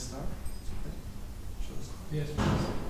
start? Okay. Shall I start? Yes, please.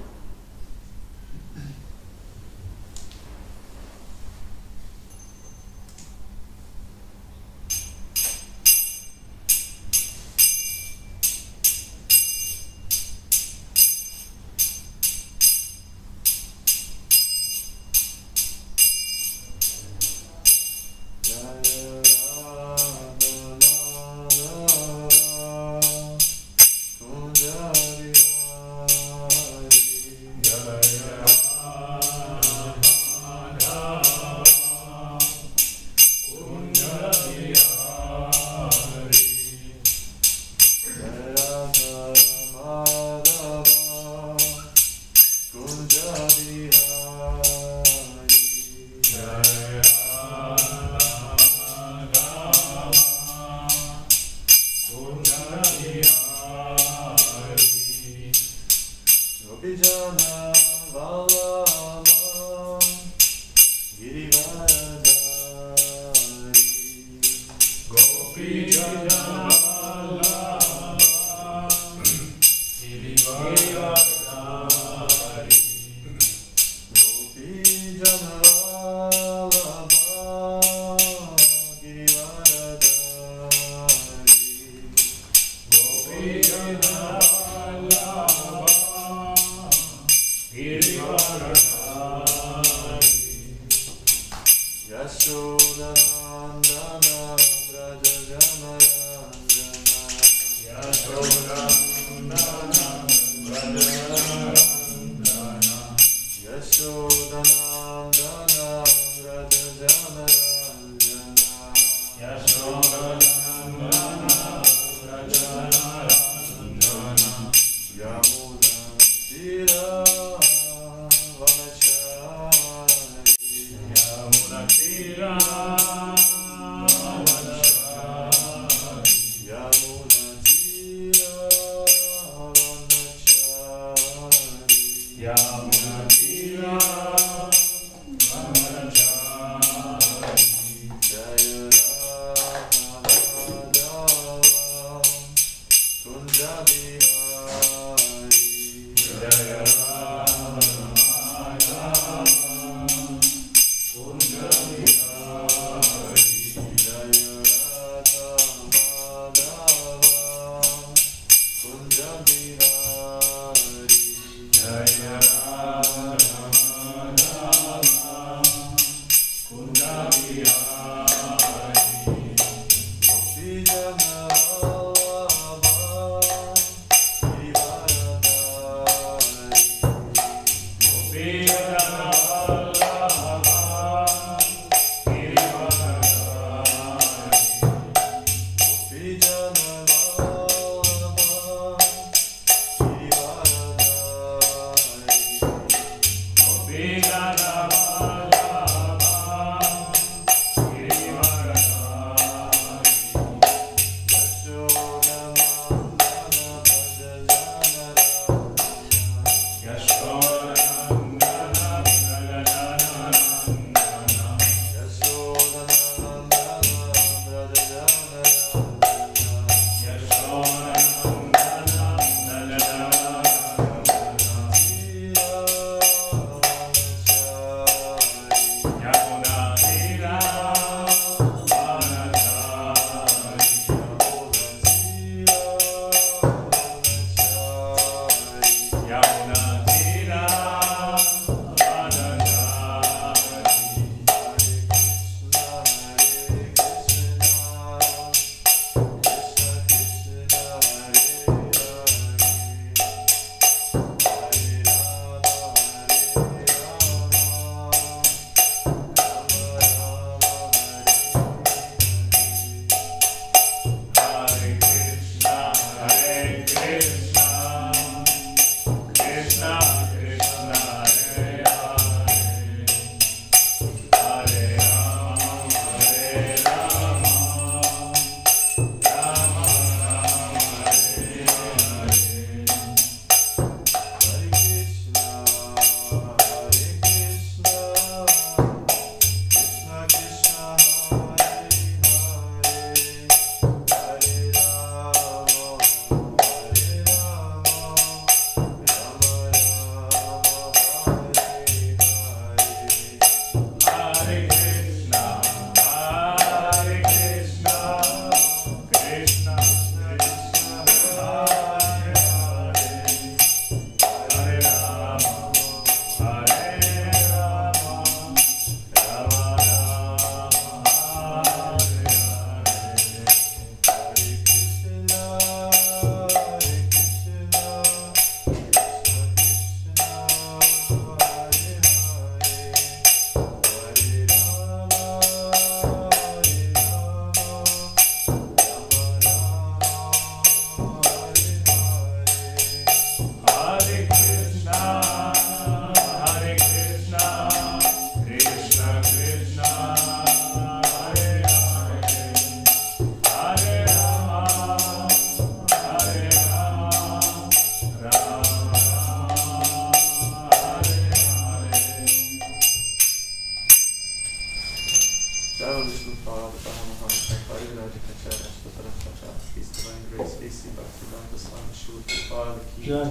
Sri Bhaktivedanta Swami Srila Prabhupada Ki Jai.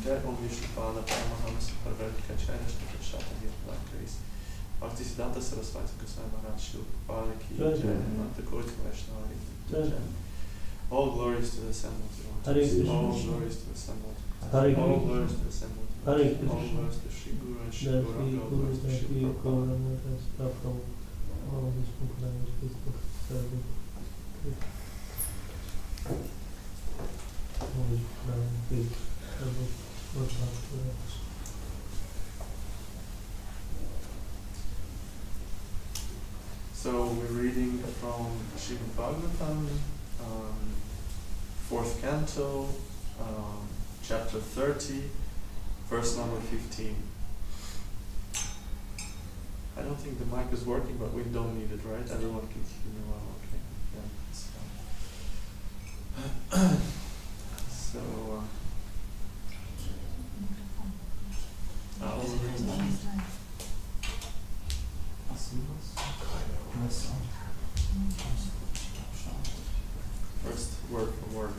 Jai Om Vishnupala Paramahamsa Parvartika Chaina Shri Shata Yatla Grace. Bhaktisiddhanta Saraswati Goswami Maharaj Srila Prabhupada Ki Jai. Mata Koti Vaishnava Jai. All glories to the assembled devotees. All glories to the assembled. All glories to the assembled. All glories to Shri Guru and Shri Gauranga. All glories to Shri Prabhupada. All these people language Facebook serving. All these language Facebook serving. So we're reading from Srimad Bhagavatam, 4th canto, chapter 30, verse number 15. I don't think the mic is working, but we don't need it, right? Everyone can hear me well, okay. Yeah, that's fine. So, I'll read. First word for word.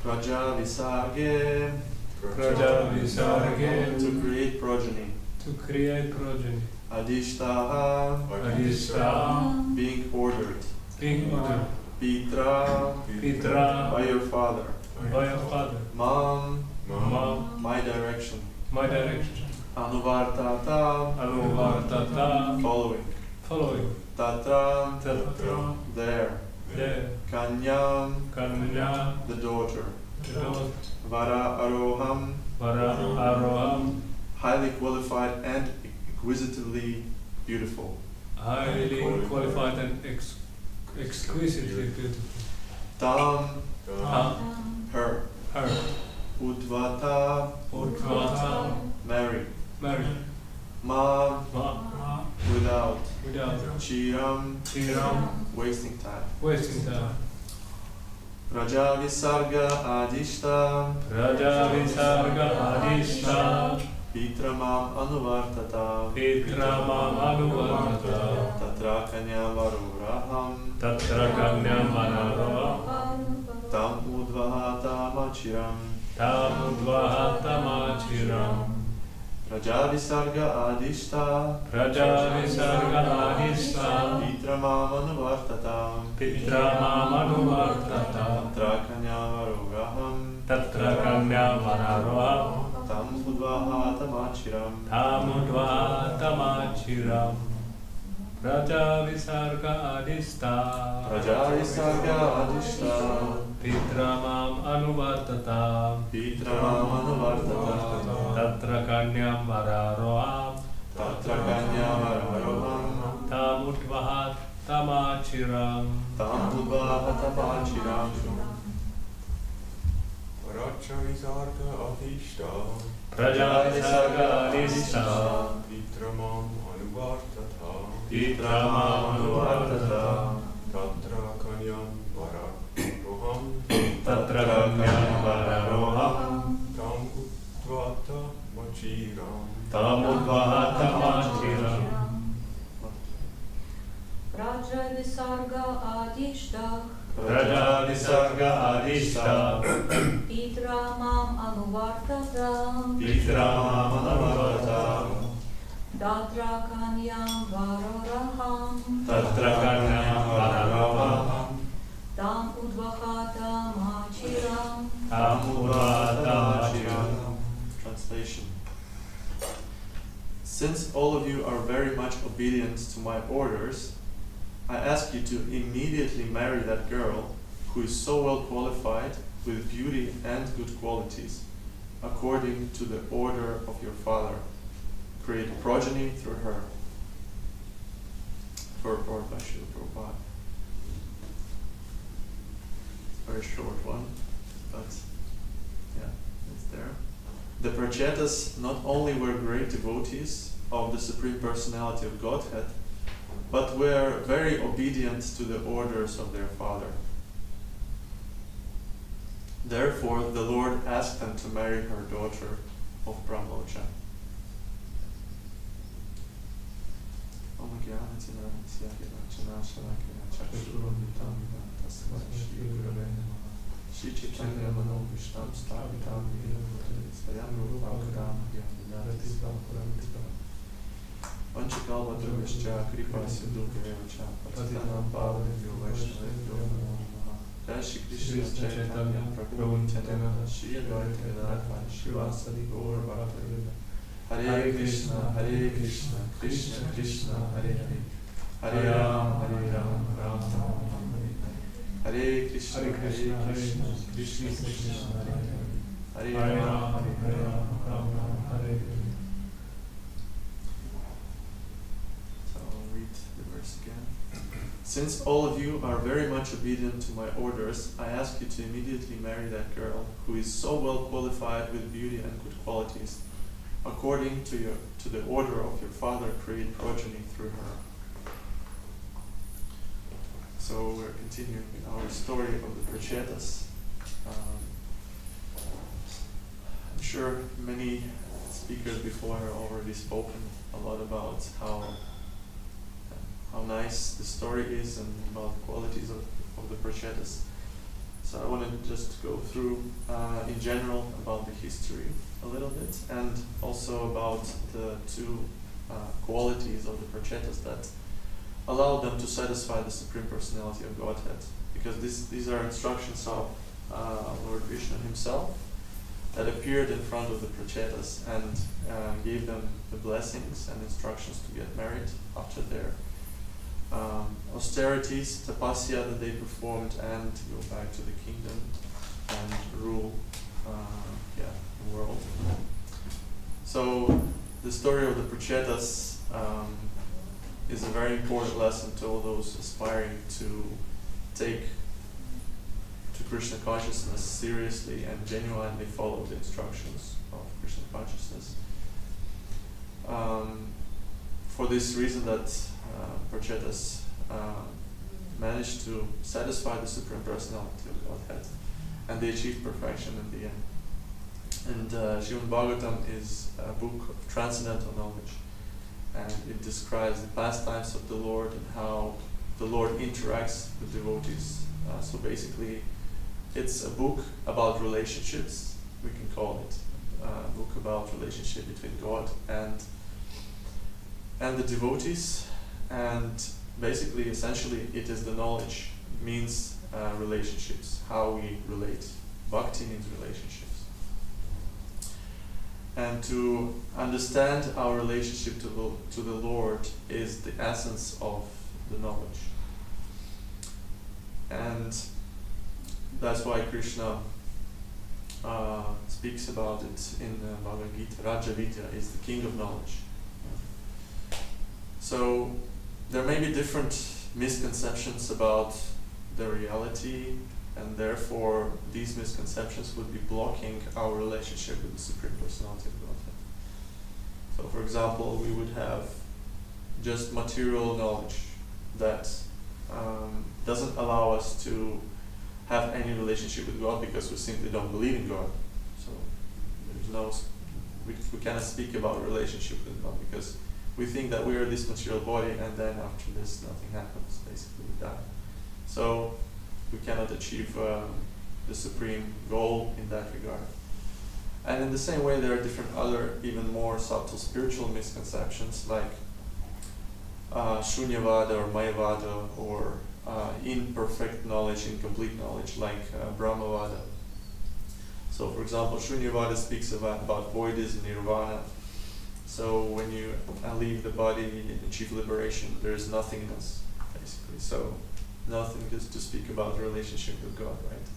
Praja Visarge. Praja Visarge. To create progeny. To create progeny. Adishtaha. Adishtaha. Being ordered. Being ordered. Pitra. Pitra. By your father. By your father. Mam. Mam. My direction. My direction. Anuvartata. Anuvartata. Following. Following. Tatra. Tatra. There. There. Kanyam. Kanya. The daughter. The daughter. Vara Aroham. Vara Aroham. Highly qualified and exquisitely beautiful. Highly qualified and exquisitely beautiful. Tam. Her. Her. Udvata. Udvata. Mary. Mary. Ma. Ma. Without. Without. Chiram. Chiram. Wasting time. Wasting time. Raja Visarga Adishta. Raja Visarga Adishta. Pitramam Anuvartata. Pitramam Anuvartata. Tatra Kanyam Varuraham. Tatra Kanyam Varuraham. Tam Udvahata Machiram. Tam Udvahata Machiram. Raja Visarga Adishta. Raja Visarga Adishta. Pitramam Anuvartata. Pitramam Anuvartata. Tatra Kanyam Varuraham. Tatra Kanyam Varuraham. Tam Udvahata Machiram. Tam Udvahata Machiram. Raja Visarga Adishta. Raja Visarga Adishta. Pitramam Anuvartata. Pitramam Anuvartata. Tatra Kanyam Vararoham. Tatra Kanyam Vararoham. Tam Udvahata Machiram. Tam Udvahata Machiram. Raja Visarga Adishta. Raja Visarga Adishta. Pitramam Anuvartata. Pitramam Anuvartata. Tatra Kanyam Vararoham. Tatra Kanyam Vararoham. Tam Udvata Machiram. Tam Udvahata Machiram. Raja Visarga Adishta. Raja Visarga Adishta. Pitramam Anuvartata. Pitramam Anuvartata. Tatra Kanyam Varoraham. Tatra Kanyam Vararoham. Tam Udvahata Machiram. Tam Udvahata Machiram. Translation. Since all of you are very much obedient to my orders, I ask you to immediately marry that girl who is so well qualified with beauty and good qualities, according to the order of your father. Create a progeny through her. Purport by Srila Prabhupada. Very short one, but yeah, it's there. The Prachetas not only were great devotees of the Supreme Personality of Godhead, but were very obedient to the orders of their father. Therefore, the Lord asked them to marry her daughter of Brahmoja. Shri Chaitanya Mano Vishnam Stavitam Svayam Rupam Kadam Vanchakalvatarvascha Kripa Sindhubhyeva Patitanam Pavanebhyo Vaishnavebhyo Namo Namaha. Jai Shri Krishna Chaitanya Prabhu Nityananda Shri Advaita Gadadhara Shivasadi Gaur Bhaktivinoda Hare Krishna Krishna Krishna Hare Hare Hare Rama Rama Rama Rama Hare Krishna Krishna Krishna Hare Hare Hare Rama Rama Hare Hare. So I'll read the verse again. Since all of you are very much obedient to my orders, I ask you to immediately marry that girl who is so well qualified with beauty and good qualities. According to the order of your father, create progeny through her. So we're continuing our story of the Prachetas. I'm sure many speakers before have already spoken a lot about how nice the story is and about the qualities of the Prachetas. So I want to just go through in general about the history a little bit, and also about the two qualities of the Prachetas that allow them to satisfy the Supreme Personality of Godhead. Because these are instructions of Lord Vishnu himself that appeared in front of the Prachetas and gave them the blessings and instructions to get married after their austerities, tapasya that they performed, and go back to the kingdom and rule the world. So the story of the Prachetas is a very important lesson to all those aspiring to take to Krishna consciousness seriously and genuinely follow the instructions of Krishna consciousness. For this reason that Prachetas managed to satisfy the Supreme Personality of Godhead, and they achieved perfection in the end. And Srimad Bhagavatam is a book of transcendental knowledge, and it describes the pastimes of the Lord and how the Lord interacts with devotees. So basically, it's a book about relationships, we can call it a book about relationship between God and the devotees. And basically, essentially, it is the knowledge, means relationships, how we relate. Bhakti means relationships. And to understand our relationship to the Lord is the essence of the knowledge. And that's why Krishna speaks about it in Bhagavad Gita. Raja Vidya is the king of knowledge. So there may be different misconceptions about the reality, and therefore these misconceptions would be blocking our relationship with the Supreme Personality of Godhead. So for example, we would have just material knowledge that doesn't allow us to have any relationship with God because we simply don't believe in God. So we cannot speak about a relationship with God because we think that we are this material body, and then after this nothing happens, basically we die. So we cannot achieve the supreme goal in that regard. And in the same way, there are different other, even more subtle spiritual misconceptions, like Shunyavada or Mayavada, or imperfect knowledge, incomplete knowledge, like Brahmavada. So for example, Shunyavada speaks about voidism, nirvana. So when you leave the body and achieve liberation, there is nothingness, basically. So nothing is to speak about the relationship with God, right?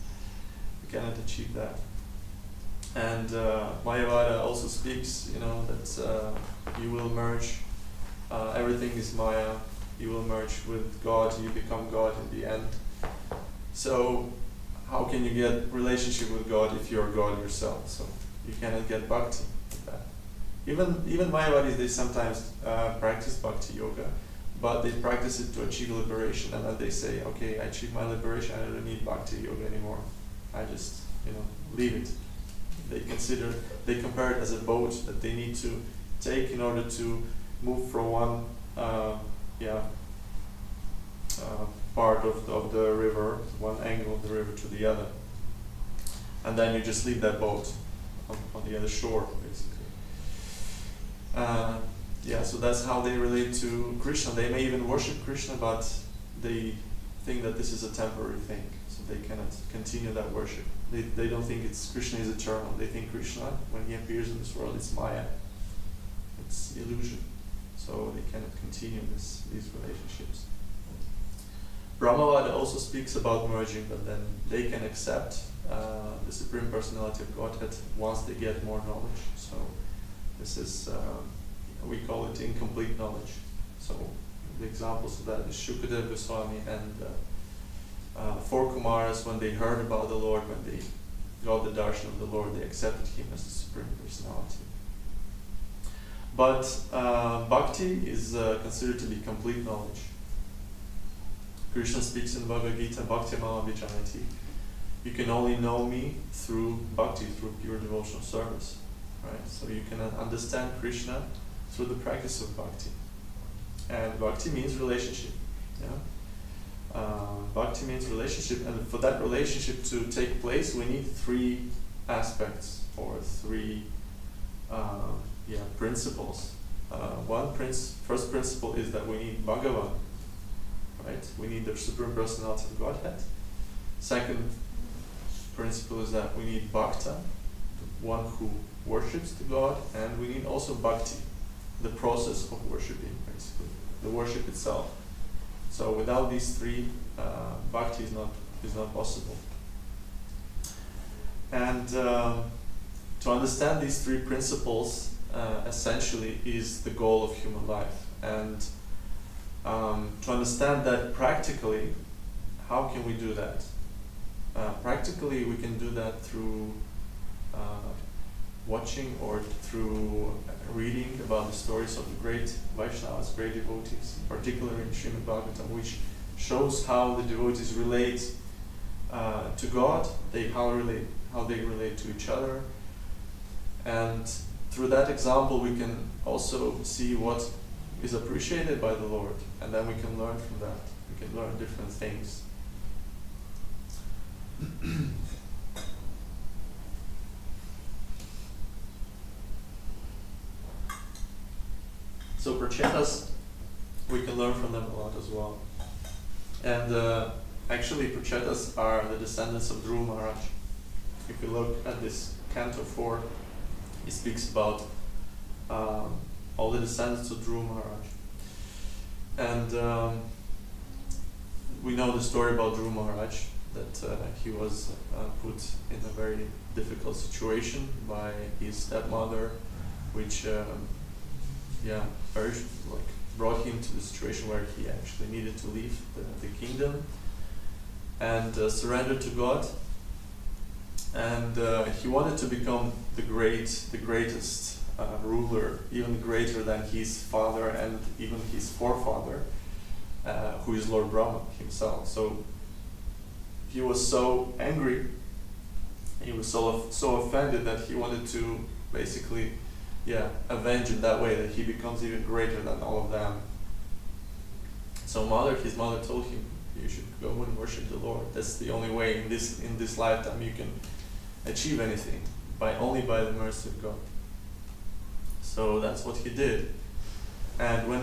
We cannot achieve that. And Mayavada also speaks, that you will merge, everything is Maya, you will merge with God, you become God in the end. So how can you get relationship with God if you are God yourself? So you cannot get bhakti with that. Even Mayavadis, they sometimes practice bhakti yoga, but they practice it to achieve liberation, and then they say, okay, I achieved my liberation, I don't need bhakti yoga anymore. I just, leave it. They compare it as a boat that they need to take in order to move from one part of the river, one angle of the river to the other. and then you just leave that boat on the other shore, basically. Yeah, so that's how they relate to Krishna. They may even worship Krishna, but they think that this is a temporary thing, so they cannot continue that worship. They don't think Krishna is eternal. They think Krishna, when he appears in this world, it's Maya. It's illusion. So they cannot continue these relationships. Brahmavada also speaks about merging, but then they can accept the Supreme Personality of Godhead once they get more knowledge. So this is, we call it incomplete knowledge. So the examples of that is Shukadeva Goswami and four Kumaras. When they heard about the Lord, when they got the darshan of the Lord, they accepted him as the Supreme Personality. But bhakti is considered to be complete knowledge. Krishna speaks in Bhagavad Gita, Bhakti Mama Vijanati. You can only know me through bhakti, through pure devotional service. Right? So you can understand Krishna through the practice of bhakti. And bhakti means relationship. Yeah? Bhakti means relationship, and for that relationship to take place, we need three aspects, or three principles. First principle is that we need Bhagavan, right? We need the Supreme Personality of Godhead. Second principle is that we need Bhakta, the one who worships the God, and we need also Bhakti, the process of worshipping, basically, the worship itself. So without these three, Bhakti is not possible. And to understand these three principles, essentially, is the goal of human life. And to understand that practically, how can we do that? Practically, we can do that through watching or through reading about the stories of the great Vaishnavas, great devotees, particularly in Srimad Bhagavatam, which shows how the devotees relate to God, how they relate to each other. And through that example, we can also see what is appreciated by the Lord, and then we can learn from that. We can learn different things. So prachetas, we can learn from them a lot as well. And actually prachetas are the descendants of Dhruva Maharaj. If you look at this Canto 4, he speaks about all the descendants of Dhruva Maharaj. And we know the story about Dhruva Maharaj, that he was put in a very difficult situation by his stepmother, which brought him to the situation where he actually needed to leave the kingdom and surrender to God. And he wanted to become the greatest ruler, even greater than his father and even his forefather, who is Lord Brahma himself. So he was so angry, he was so offended that he wanted to basically avenge in that way, that he becomes even greater than all of them. So his mother told him, you should go and worship the Lord. That's the only way in this lifetime you can achieve anything, only by the mercy of God. So that's what he did. And when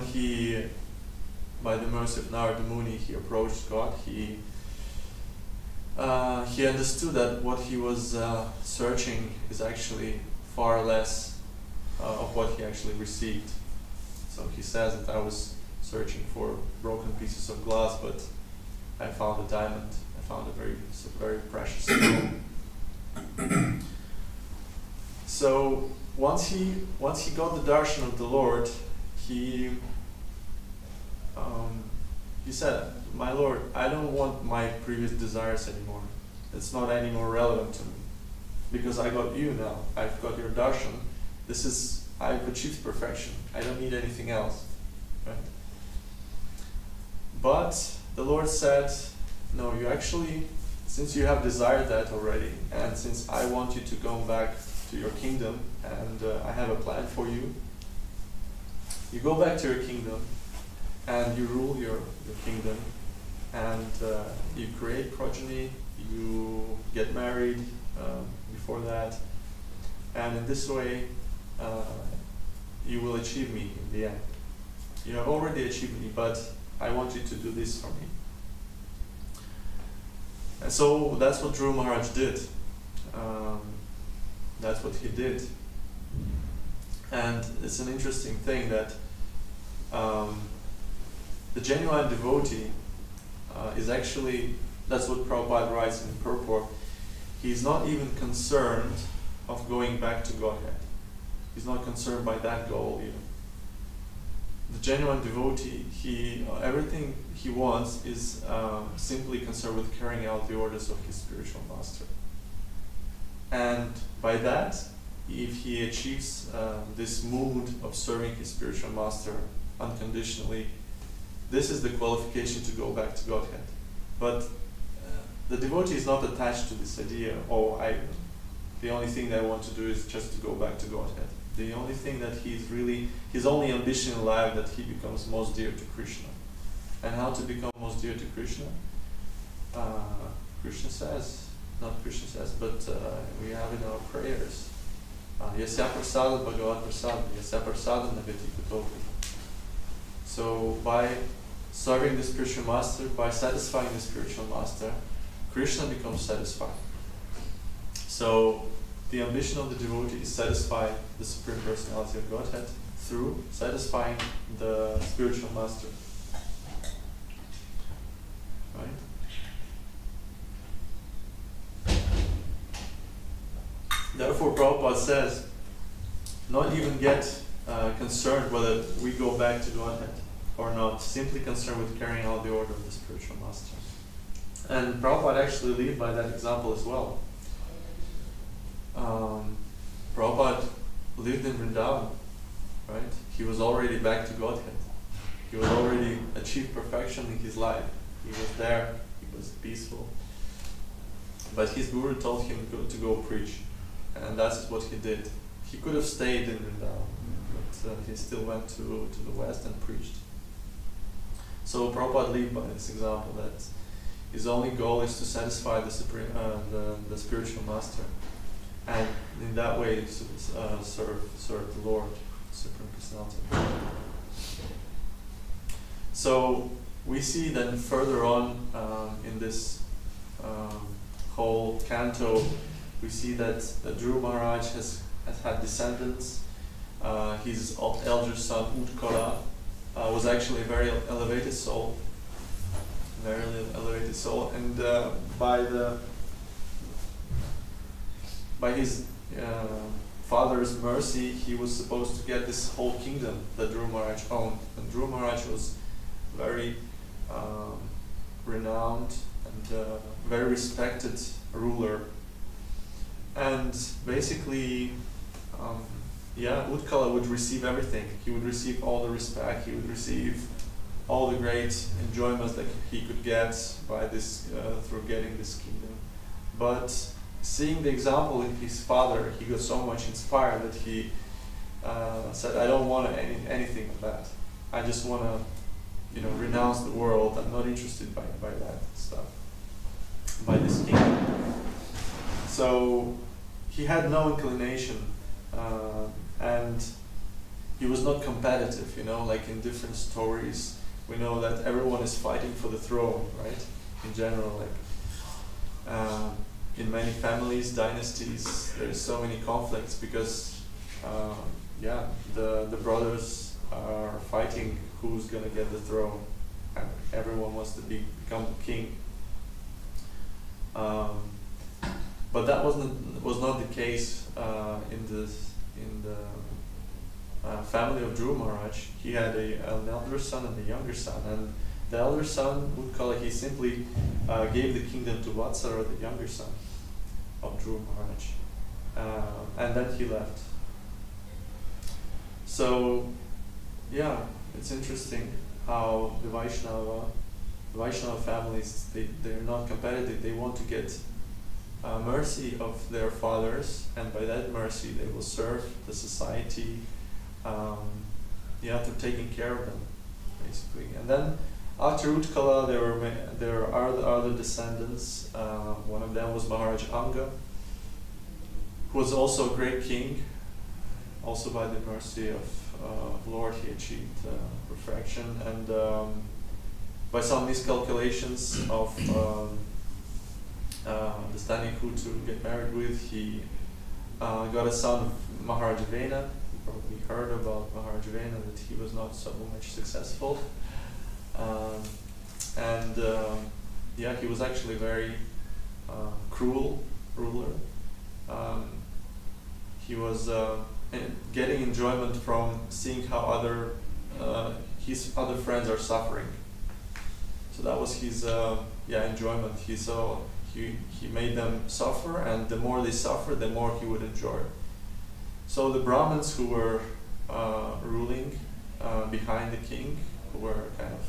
by the mercy of Narada Muni, he approached God, he understood that what he was searching is actually far less of what he actually received. So he says that I was searching for broken pieces of glass, but I found a diamond. I found a very precious stone. So once he got the darshan of the Lord, he said, "My Lord, I don't want my previous desires anymore. It's not any more relevant to me, because I got you now. I've got your darshan. I've achieved perfection. I don't need anything else." Right? But the Lord said, "No, you actually, since you have desired that already, and since I want you to go back to your kingdom, and I have a plan for you, you go back to your kingdom, and you rule your kingdom, and you create progeny, you get married, before that. And in this way, you will achieve me in the end. You have already achieved me, but I want you to do this for me. And so that's what Dhruva Maharaj did. That's what he did. And it's an interesting thing that the genuine devotee is actually, that's what Prabhupada writes in the purport, he's not even concerned of going back to Godhead. He's not concerned by that goal even. The genuine devotee, everything he wants is simply concerned with carrying out the orders of his spiritual master. And by that, if he achieves this mood of serving his spiritual master unconditionally, this is the qualification to go back to Godhead. But the devotee is not attached to this idea, the only thing that I want to do is just to go back to Godhead. The only thing that his only ambition in life, that he becomes most dear to Krishna. And how to become most dear to Krishna? Krishna says, but we have in our prayers, Yasya prasada bhagavat prasada, Yasya prasada nagati kutopi. So by serving the spiritual master, by satisfying the spiritual master, Krishna becomes satisfied. So the ambition of the devotee is satisfy the Supreme Personality of Godhead through satisfying the spiritual master. Right? Therefore, Prabhupada says, not even get concerned whether we go back to Godhead or not, simply concerned with carrying out the order of the spiritual master. And Prabhupada actually lived by that example as well. Prabhupada lived in Vrindavan, right? He was already back to Godhead. He was already achieved perfection in his life. He was there, he was peaceful. But his guru told him to go preach. And that's what he did. He could have stayed in Vrindavan, but he still went to the west and preached. So Prabhupada lived by this example that his only goal is to satisfy the spiritual master, and in that way serve the Lord, Supreme Personality. So we see then further on in this whole canto, we see that Dhruva Maharaj has had descendants. His elder son Utkala was actually a very elevated soul, and by his father's mercy, he was supposed to get this whole kingdom that Dhruva Maharaj owned. And Dhruva Maharaj was very renowned and very respected ruler. And basically, Utkala would receive everything. He would receive all the respect. He would receive all the great enjoyments that he could get by this through getting this kingdom. But seeing the example in his father, he got so much inspired that he said, "I don't want anything of that. I just want to, renounce the world. I'm not interested by that stuff, by this kingdom." So he had no inclination, and he was not competitive. Like in different stories, we know that everyone is fighting for the throne, right? In general, in many families, dynasties, there's so many conflicts because, the brothers are fighting who's gonna get the throne, and everyone wants to become the king. But that was not the case in the family of Dhruva Maharaj. He had an elder son and a younger son, and the elder son, Utkala, he simply gave the kingdom to Vatsara, the younger son of Dhruva Maharaj, and then he left. So, it's interesting how the Vaishnava families, they're not competitive. They want to get mercy of their fathers, and by that mercy they will serve the society, through taking care of them, basically. And then after Utkala, there are other descendants. One of them was Maharaj Anga, who was also a great king. Also by the mercy of Lord, he achieved perfection, and by some miscalculations of understanding who to get married with, he got a son of Maharaj Vena. You probably heard about Maharaj Vena, that he was not so much successful. Yeah, he was actually very cruel ruler. He was getting enjoyment from seeing how his other friends are suffering. So that was his enjoyment. He made them suffer, and the more they suffered, the more he would enjoy. So the Brahmins who were ruling behind the king, who were kind of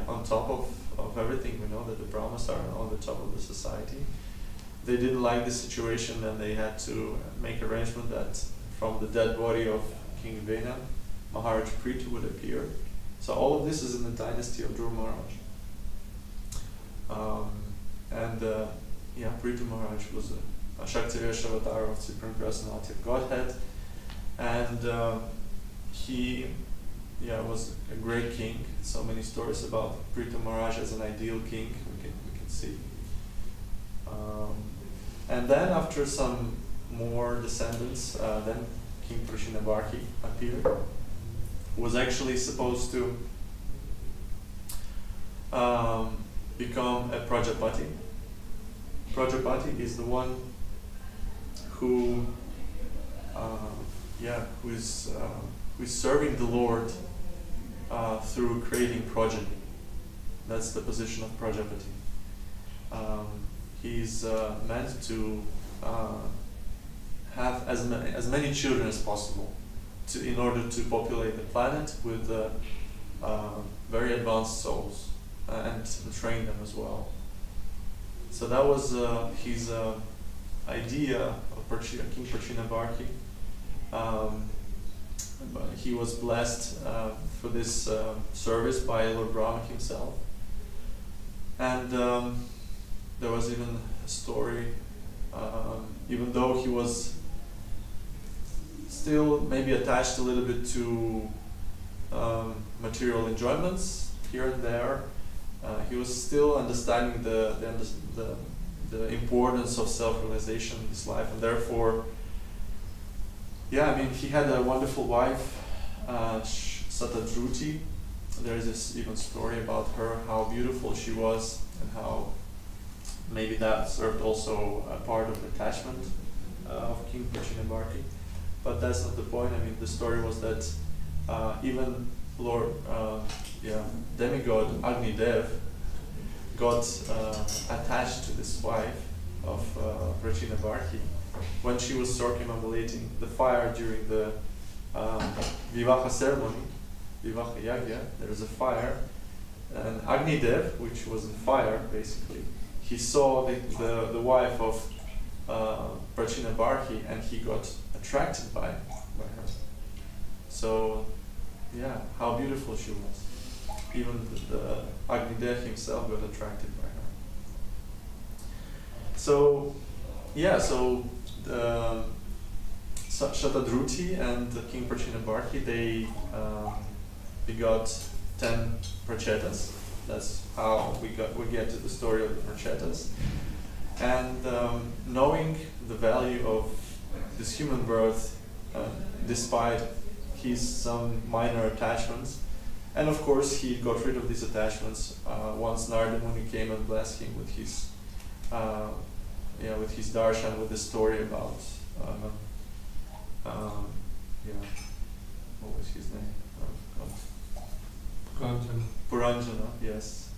on top of everything. We know that the Brahmins are on the top of the society. They didn't like the situation, and they had to make arrangement that from the dead body of King Vena, Maharaj Prithu would appear. So all of this is in the dynasty of Dhruva Maharaj. Prithu Maharaj was a Shaktivesh avatar of Supreme Personality of Godhead, and he was a great king. So many stories about Prithu Maharaj as an ideal king we can see. And then after some more descendants, then King Prashinavarhi appeared, who was actually supposed to become a Prajapati. Prajapati is the one who is serving the Lord through creating progeny. That's the position of Prajapati. He's meant to have as many children as possible in order to populate the planet with very advanced souls and train them as well. So that was his idea of King Prashinavarhi. He was blessed for this service by Lord Brahma himself. And there was even a story, even though he was still maybe attached a little bit to material enjoyments here and there, he was still understanding the importance of self-realization in his life, and therefore, he had a wonderful wife, Satadruti. There is this even story about her, how beautiful she was, and how maybe that served also a part of the attachment of King Prashinavarhi. But that's not the point. The story was that even Lord, demigod Agni Dev got attached to this wife of Prashinavarhi when she was circumambulating the fire during the Vivaha ceremony, Vivaha Yagya. There was a fire, and Agni Dev, which was in fire basically, he saw the wife of Prashinavarhi, and he got attracted by her. So, how beautiful she was. Even the Agni Dev himself got attracted by her. So, Shatadruti and King Prashinavarhi, they begot 10 prachetas. That's how we get to the story of the prachetas. And knowing the value of this human birth, despite some minor attachments, and of course he got rid of these attachments once Narada Muni came and blessed him with his darshan, with the story about what was his name? Puranjana, yes.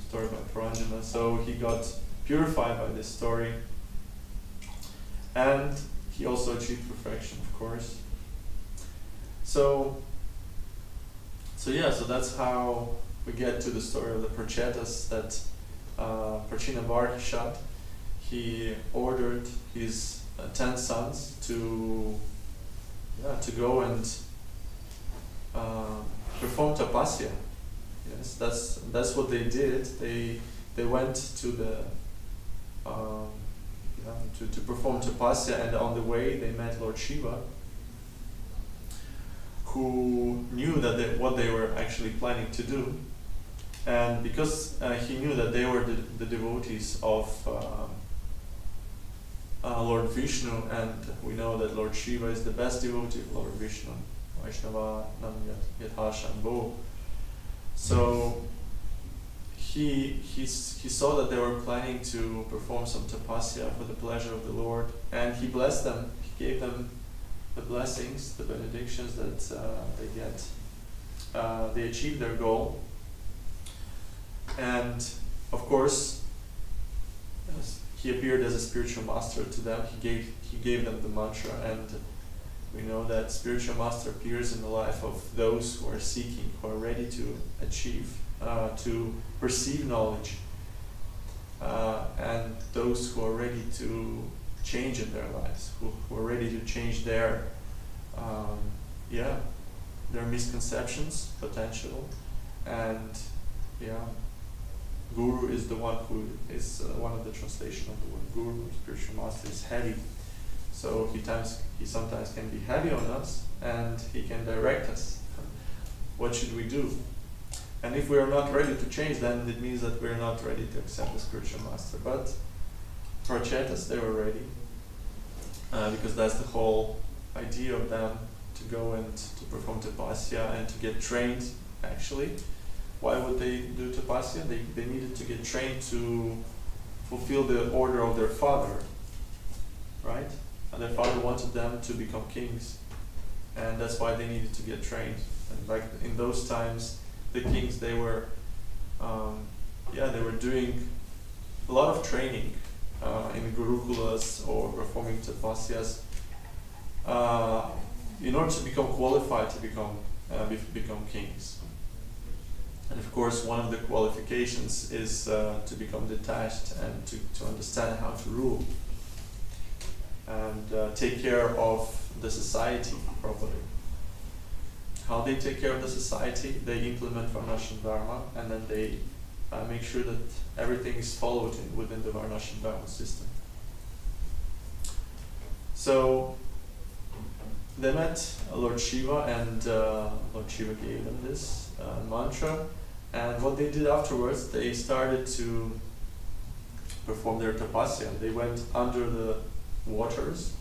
Story about Puranjana. So he got purified by this story, and he also achieved perfection, of course. So that's how we get to the story of the prachetas that Prashinavarhi shot. He ordered his 10 sons to go and perform tapasya. Yes, that's what they did. They went to the to perform tapasya, and on the way they met Lord Shiva, who knew that what they were actually planning to do. And because he knew that they were the devotees of Lord Vishnu, and we know that Lord Shiva is the best devotee of Lord Vishnu, Vaishnava Nam Yatha Shambho. So he saw that they were planning to perform some tapasya for the pleasure of the Lord, and he blessed them. He gave them the blessings, the benedictions that they get. They achieved their goal. And of course, he appeared as a spiritual master to them. He gave them the mantra, and we know that spiritual master appears in the life of those who are seeking, who are ready to achieve, to perceive knowledge, and those who are ready to change in their lives, who are ready to change their misconceptions, potential, and Guru is the one who is one of the translation of the word Guru. Spiritual master is heavy, so he sometimes can be heavy on us, and he can direct us. What should we do? And if we are not ready to change, then it means that we are not ready to accept the spiritual master. But Prachetas, they were ready, because that's the whole idea of them, to go and to perform tapasya and to get trained. Actually, why would they do tapasya? They needed to get trained to fulfill the order of their father, right? And their father wanted them to become kings, and that's why they needed to get trained. And like in those times, the kings, they were doing a lot of training in gurukulas or performing tapasyas in order to become qualified to become kings. And of course, one of the qualifications is to become detached and to understand how to rule and take care of the society properly. How they take care of the society? They implement Varnashram Dharma, and then they make sure that everything is followed within the Varnashram Dharma system. So they met Lord Shiva, and Lord Shiva gave them this mantra. And what they did afterwards, they started to perform their tapasya. They went under the waters,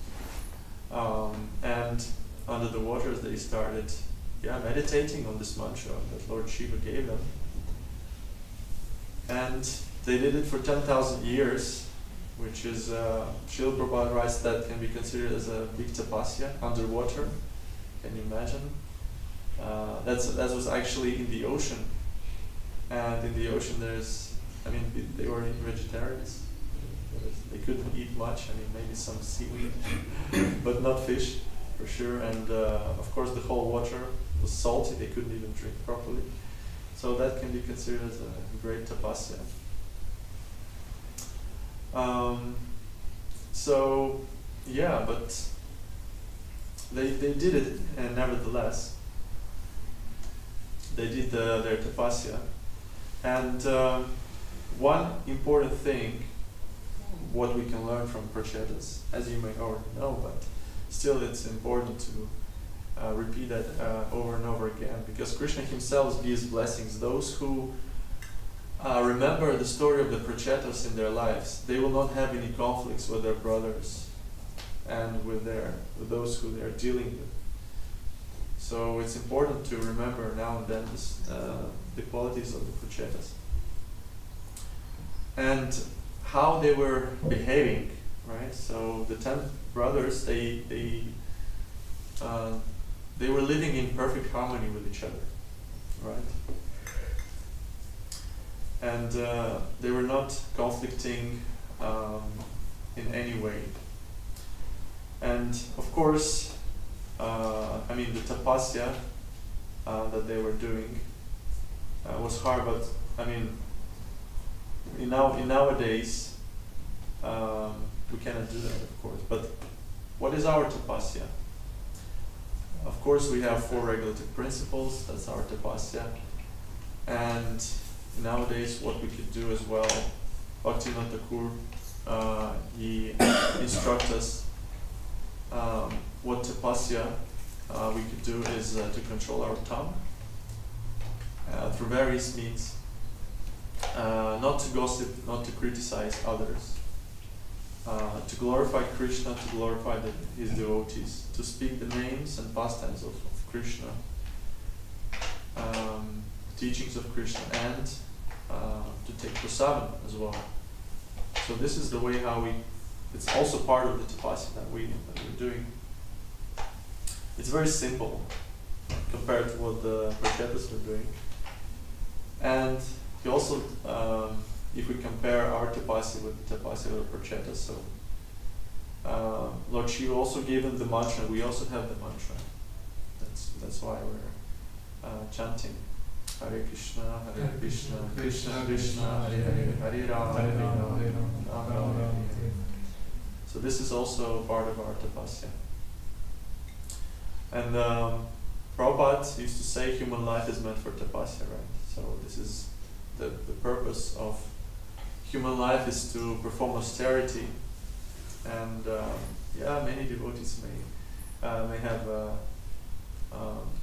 and under the waters they started meditating on this mantra that Lord Shiva gave them. And they did it for 10,000 years, which is, Srila Prabhupada writes, that can be considered as a big tapasya underwater. Can you imagine? That was actually in the ocean. And in the ocean they were vegetarians. They couldn't eat much, maybe some seaweed, but not fish, for sure. And of course the whole water was salty, they couldn't even drink properly. So that can be considered as a great tapasya. But they did it, and nevertheless, they did their tapasya. And one important thing, what we can learn from Prachetas, as you may already know, but still it's important to repeat that over and over again, because Krishna himself gives blessings. Those who remember the story of the Prachetas in their lives, they will not have any conflicts with their brothers and with those who they are dealing with. So it's important to remember now and then the qualities of the Prachetas and how they were behaving, right? So the 10 brothers, they were living in perfect harmony with each other, right? And they were not conflicting in any way. And of course, the tapasya that they were doing was hard, but in nowadays we cannot do that, of course. But what is our tapasya? Of course, we have 4 regulative principles. That's our tapasya. And nowadays, what we could do as well, Bhaktivinoda Thakur he instructs us what tapasya we could do is to control our tongue through various means, not to gossip, not to criticize others, to glorify Krishna, to glorify his devotees, to speak the names and pastimes of Krishna, teachings of Krishna, and to take prasadam as well. So this is the way how it's also part of the tapasya that we're doing. It's very simple compared to what the prachetas were doing. And he also, if we compare our tapasya with the tapasya of the prachetas, so Lord Shiva also gave them the mantra. We also have the mantra. That's why we're chanting Hare Krishna, Hare Krishna, Krishna Krishna, Hare Hare, Hare Rama, Hare Rama, Rama Rama, Hare Hare. So this is also part of our tapasya. And Prabhupada used to say human life is meant for tapasya, right? So this is the purpose of human life is to perform austerity. And many devotees may have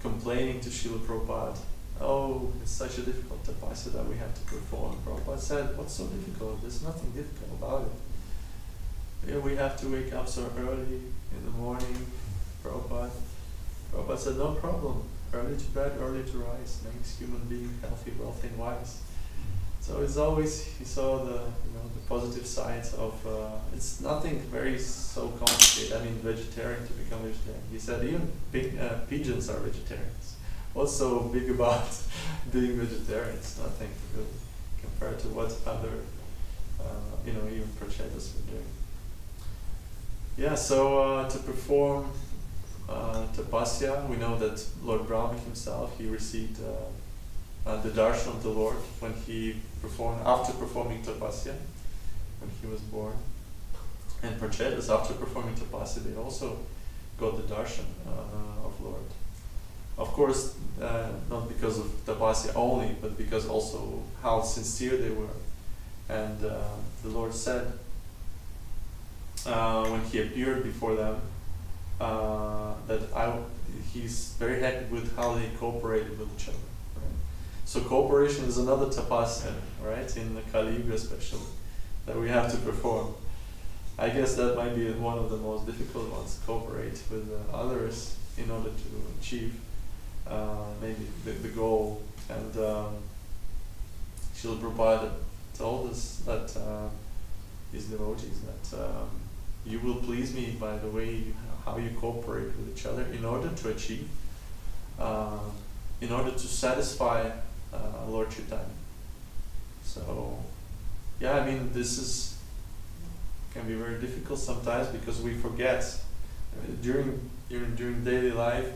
complaining to Srila Prabhupada, oh, it's such a difficult tapasya that we have to perform. Prabhupada said, what's so difficult? There's nothing difficult about it. Yeah, we have to wake up so early in the morning. Prabhupada said, no problem. Early to bed, early to rise makes human being healthy, wealthy, and wise. So it's always, he saw the positive sides of, it's nothing very so complicated. I mean, vegetarian to become vegetarian. He said even pigeons are vegetarians. What's so big about being vegetarians? Nothing really compared to what other, even prachetas were doing. Yeah, so to perform tapasya, we know that Lord Brahma himself, he received the darshan of the Lord when he after performing tapasya, when he was born. And prachetas, after performing tapasya, they also got the darshan of Lord. Of course, not because of tapasya only, but because also how sincere they were. And the Lord said, when he appeared before them, that he's very happy with how they cooperated with each other. Right? So cooperation is another tapasya, right, in the Kali Yuga especially, that we have to perform. I guess that might be one of the most difficult ones, cooperate with others in order to achieve maybe the goal. And Srila Prabhupada told us that his devotees that you will please me by the way how you cooperate with each other in order to achieve, in order to satisfy Lord Chaitanya. So, yeah, I mean, this can be very difficult sometimes because we forget during daily life.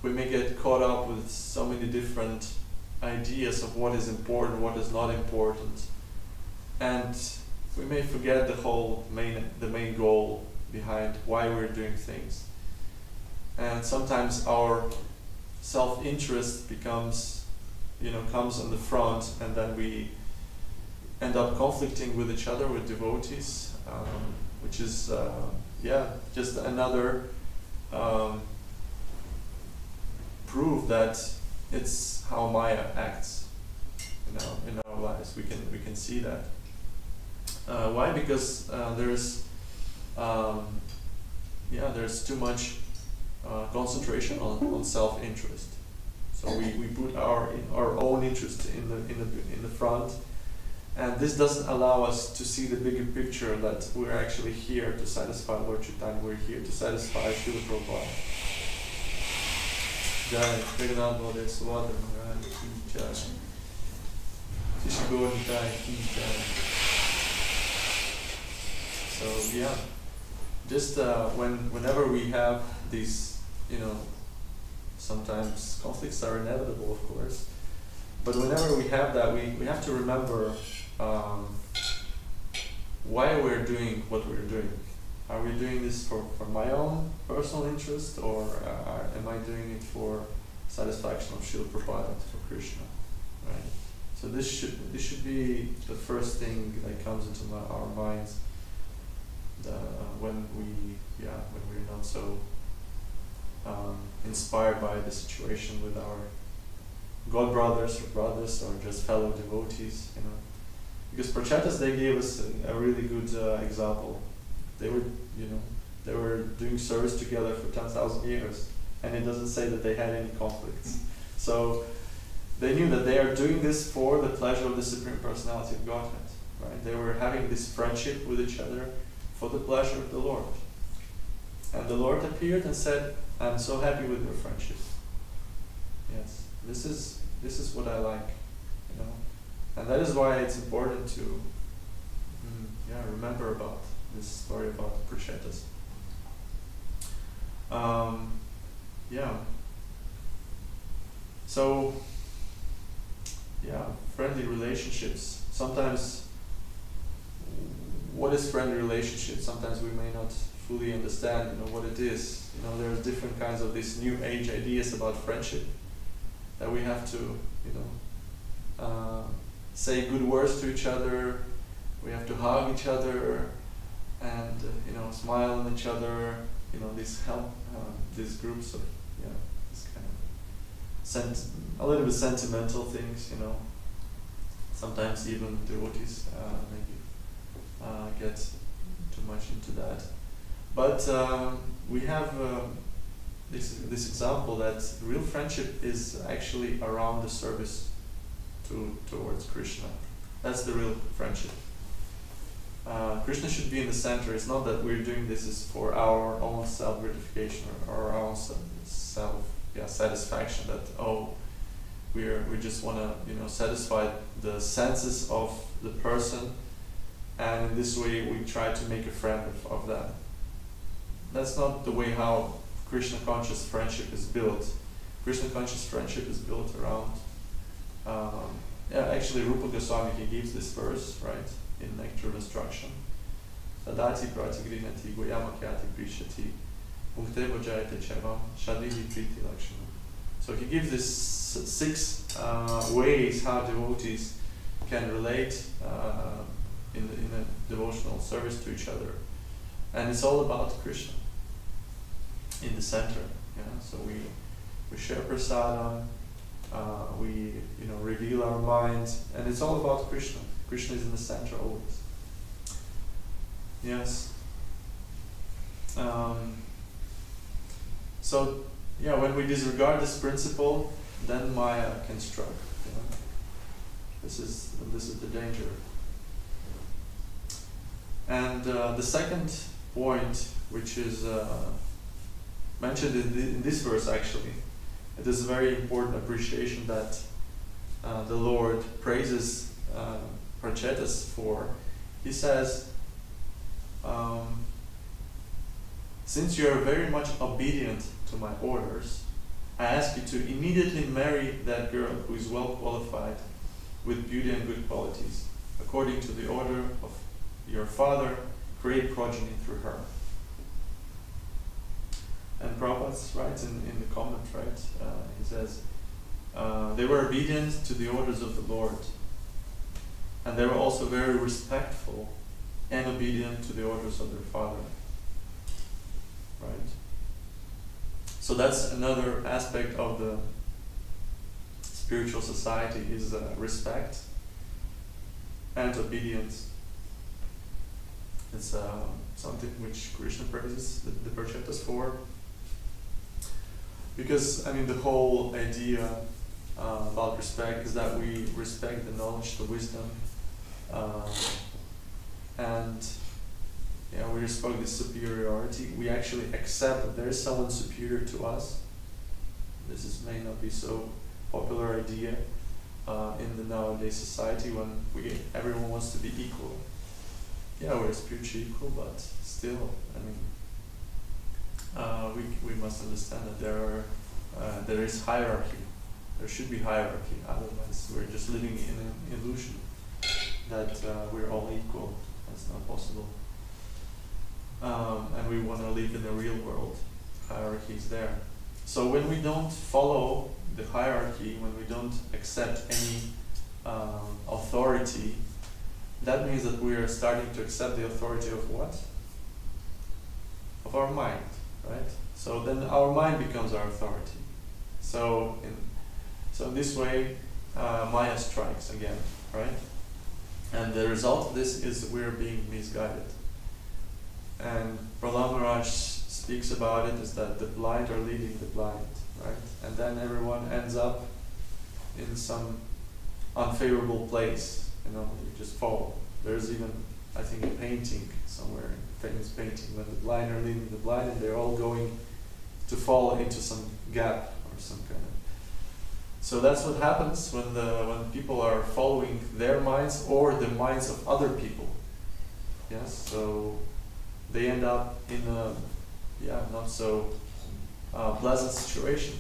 We may get caught up with so many different ideas of what is important, what is not important, and we may forget the main goal behind why we're doing things. And sometimes our self-interest comes on the front, and then we end up conflicting with each other, with devotees, which is just another proof that it's how Maya acts in our lives. We can see that. Why? Because there's too much concentration on self-interest. So we put our own interest in the front, and this doesn't allow us to see the bigger picture that we're actually here to satisfy Lord Chaitanya. We're here to satisfy Srila Prabhupada. Jai, Damodar Svarup Dasa. So yeah, just whenever we have these, sometimes conflicts are inevitable, of course. But whenever we have that, we have to remember why we're doing what we're doing. Are we doing this for my own personal interest, or am I doing it for satisfaction of Srila Prabhupada, for Krishna? Right? So this should be the first thing that comes into our minds when we're not so inspired by the situation with our God brothers or just fellow devotees, you know. Because Prachetas, they gave us a really good example. They were doing service together for 10,000 years, and it doesn't say that they had any conflicts. So they knew that they are doing this for the pleasure of the Supreme Personality of Godhead, right? They were having this friendship with each other for the pleasure of the Lord. And the Lord appeared and said, "I'm so happy with your friendship. Yes, this is what I like, you know." And that is why it's important to remember about this story about the Prachetas. So, friendly relationships. Sometimes, what is friendly relationship? Sometimes we may not fully understand, what it is. There are different kinds of these new age ideas about friendship that we have to, say good words to each other. We have to hug each other, and smile on each other. These groups of this kind of a little bit sentimental things. Sometimes even devotees maybe get too much into that. But we have this example that real friendship is actually around the service towards Krishna. That's the real friendship. Krishna should be in the center. It's not that we're doing this is for our own self-gratification or our own satisfaction, that we just want to satisfy the senses of the person, and in this way we try to make a friend of them. That's not the way how Krishna conscious friendship is built. Krishna conscious friendship is built around actually Rupa Goswami, he gives this verse, right, in Nectar of Instruction. Sadati pratigrinati goyamakyati prishati punkte bhajayate chevam shadihi priti lakshana. So he gives this 6 ways how devotees can relate in a devotional service to each other. And it's all about Krishna in the center. So we share prasadam, we reveal our minds, and it's all about Krishna. Krishna is in the center always. Yes. So when we disregard this principle, then Maya can strike. This is the danger. And the second point, which is mentioned in this verse, actually, it is a very important appreciation that the Lord praises Prachetas for. He says, since you are very much obedient to my orders, I ask you to immediately marry that girl who is well qualified with beauty and good qualities. According to the order of your father, create progeny through her. And Prabhupada writes in the comment, right? He says, they were obedient to the orders of the Lord. And they were also very respectful and obedient to the orders of their father. Right? So that's another aspect of the spiritual society, is respect and obedience. It's something which Krishna praises the Prachetas for. Because, the whole idea about respect is that we respect the knowledge, the wisdom, and we respect this superiority. We actually accept that there is someone superior to us. This may not be so popular idea in the nowadays society, when everyone wants to be equal. We're spiritually equal, but still, we must understand that there is hierarchy. There should be hierarchy. Otherwise, we're just living in an illusion that we're all equal. That's not possible. And we want to live in the real world. Hierarchy is there. So when we don't follow the hierarchy, when we don't accept any authority, that means that we are starting to accept the authority of what? Of our mind, right? So then our mind becomes our authority. So in this way, Maya strikes again, right? And the result of this is that we're being misguided. And Prahlad Maharaj speaks about it is that the blind are leading the blind, right? And then everyone ends up in some unfavorable place, you just fall. There's even, I think, a painting somewhere, a famous painting, when the blind are leading the blind and they're all going to fall into some gap or some kind of. So that's what happens when people are following their minds or the minds of other people. Yes, so they end up in a not so pleasant situation.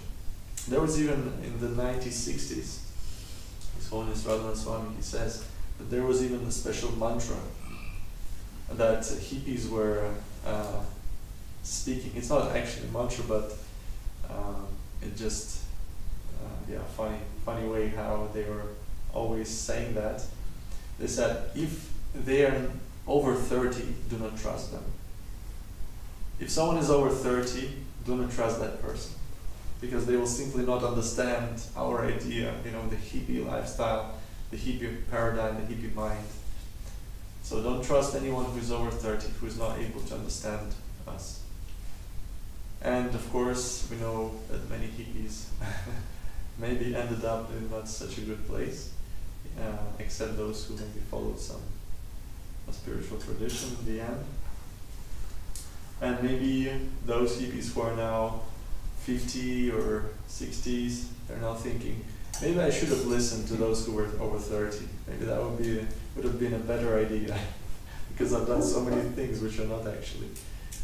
There was even in the 1960s, His Holiness Radhanath Swami, he says that there was even a special mantra that hippies were speaking. It's not actually a mantra, but it just funny way how they were always saying that. They said, if they are over 30, do not trust them. If someone is over 30, do not trust that person, because they will simply not understand our idea, the hippie lifestyle, the hippie paradigm, the hippie mind. So don't trust anyone who is over 30, who is not able to understand us. And of course, we know that many hippies maybe ended up in not such a good place, except those who maybe followed a spiritual tradition in the end. And maybe those hippies who are now 50 or 60s, they're now thinking, maybe I should have listened to those who were over 30. Maybe that would have been a better idea, because I've done so many things which are not actually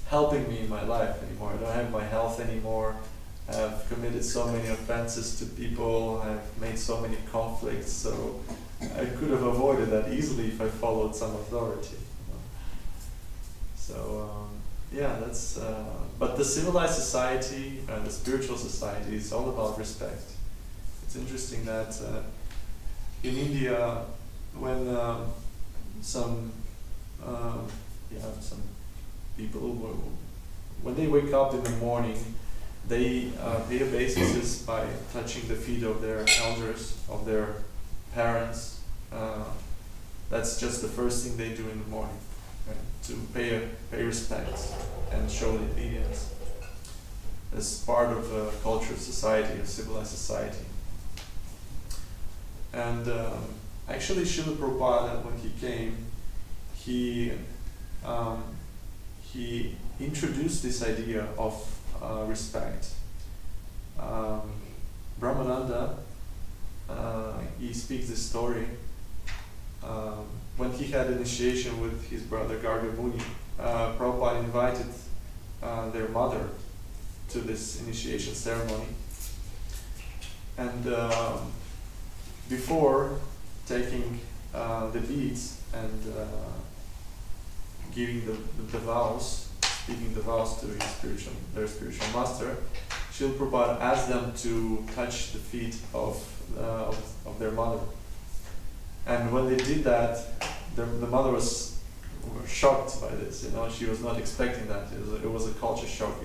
helping me in my life anymore. I don't have my health anymore. I've committed so many offenses to people. I've made so many conflicts. So I could have avoided that easily if I followed some authority. So that's. But the civilized society and the spiritual society is all about respect. It's interesting that in India, when some people, when they wake up in the morning, they pay obeisance by touching the feet of their elders, of their parents. That's just the first thing they do in the morning, right? To pay respect and show obedience. As part of a cultured society, a civilized society. And actually, Srila Prabhupada, when he came, he introduced this idea of respect. Brahmananda, he speaks this story. When he had initiation with his brother Garga Muni, Prabhupada invited their mother to this initiation ceremony. And before taking the beads and giving the vows, speaking the vows to their spiritual master, Srila Prabhupada asked them to touch the feet of their mother. And when they did that, the mother was shocked by this. She was not expecting that. It was a culture shock.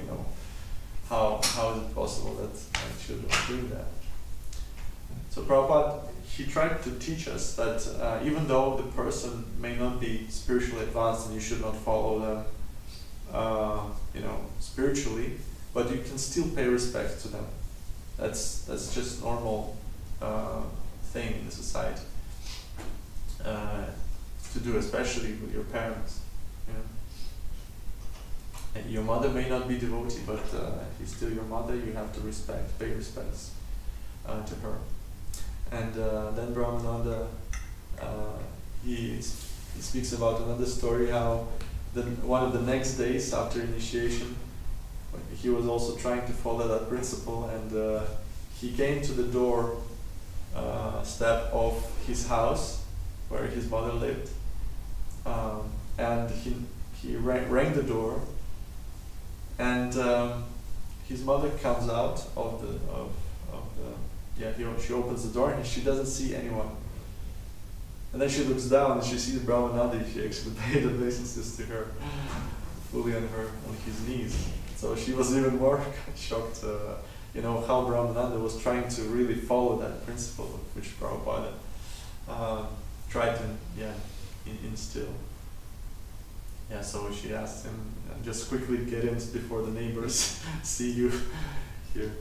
How is it possible that children are doing that? So Prabhupada, he tried to teach us that even though the person may not be spiritually advanced and you should not follow them, spiritually, but you can still pay respect to them. That's just normal thing in the society to do, especially with your parents. And your mother may not be devotee, but she's still your mother. You have to pay respects to her. And then Brahmananda, he speaks about another story how one of the next days after initiation, he was also trying to follow that principle, and he came to the door step of his house where his mother lived, and he rang the door, and his mother comes out of the she opens the door and she doesn't see anyone And then she looks down and she sees Brahmanandi. She actually paid obeisances to her, fully on his knees. So she was even more shocked, how Brahmananda was trying to really follow that principle which Prabhupada tried to instill. Yeah, so she asked him, just quickly get in before the neighbors see you here.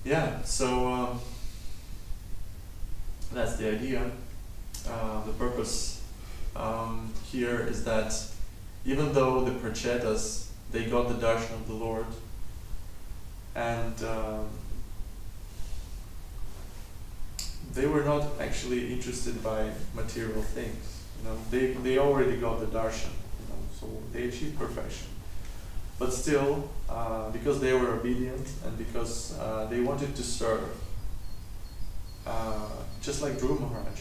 Yeah, so that's the idea. The purpose here is that even though the Prachetas, they got the darshan of the Lord, and they were not actually interested by material things. They already got the darshan, so they achieved perfection. But still, because they were obedient and because they wanted to serve, just like Dhruva Maharaj,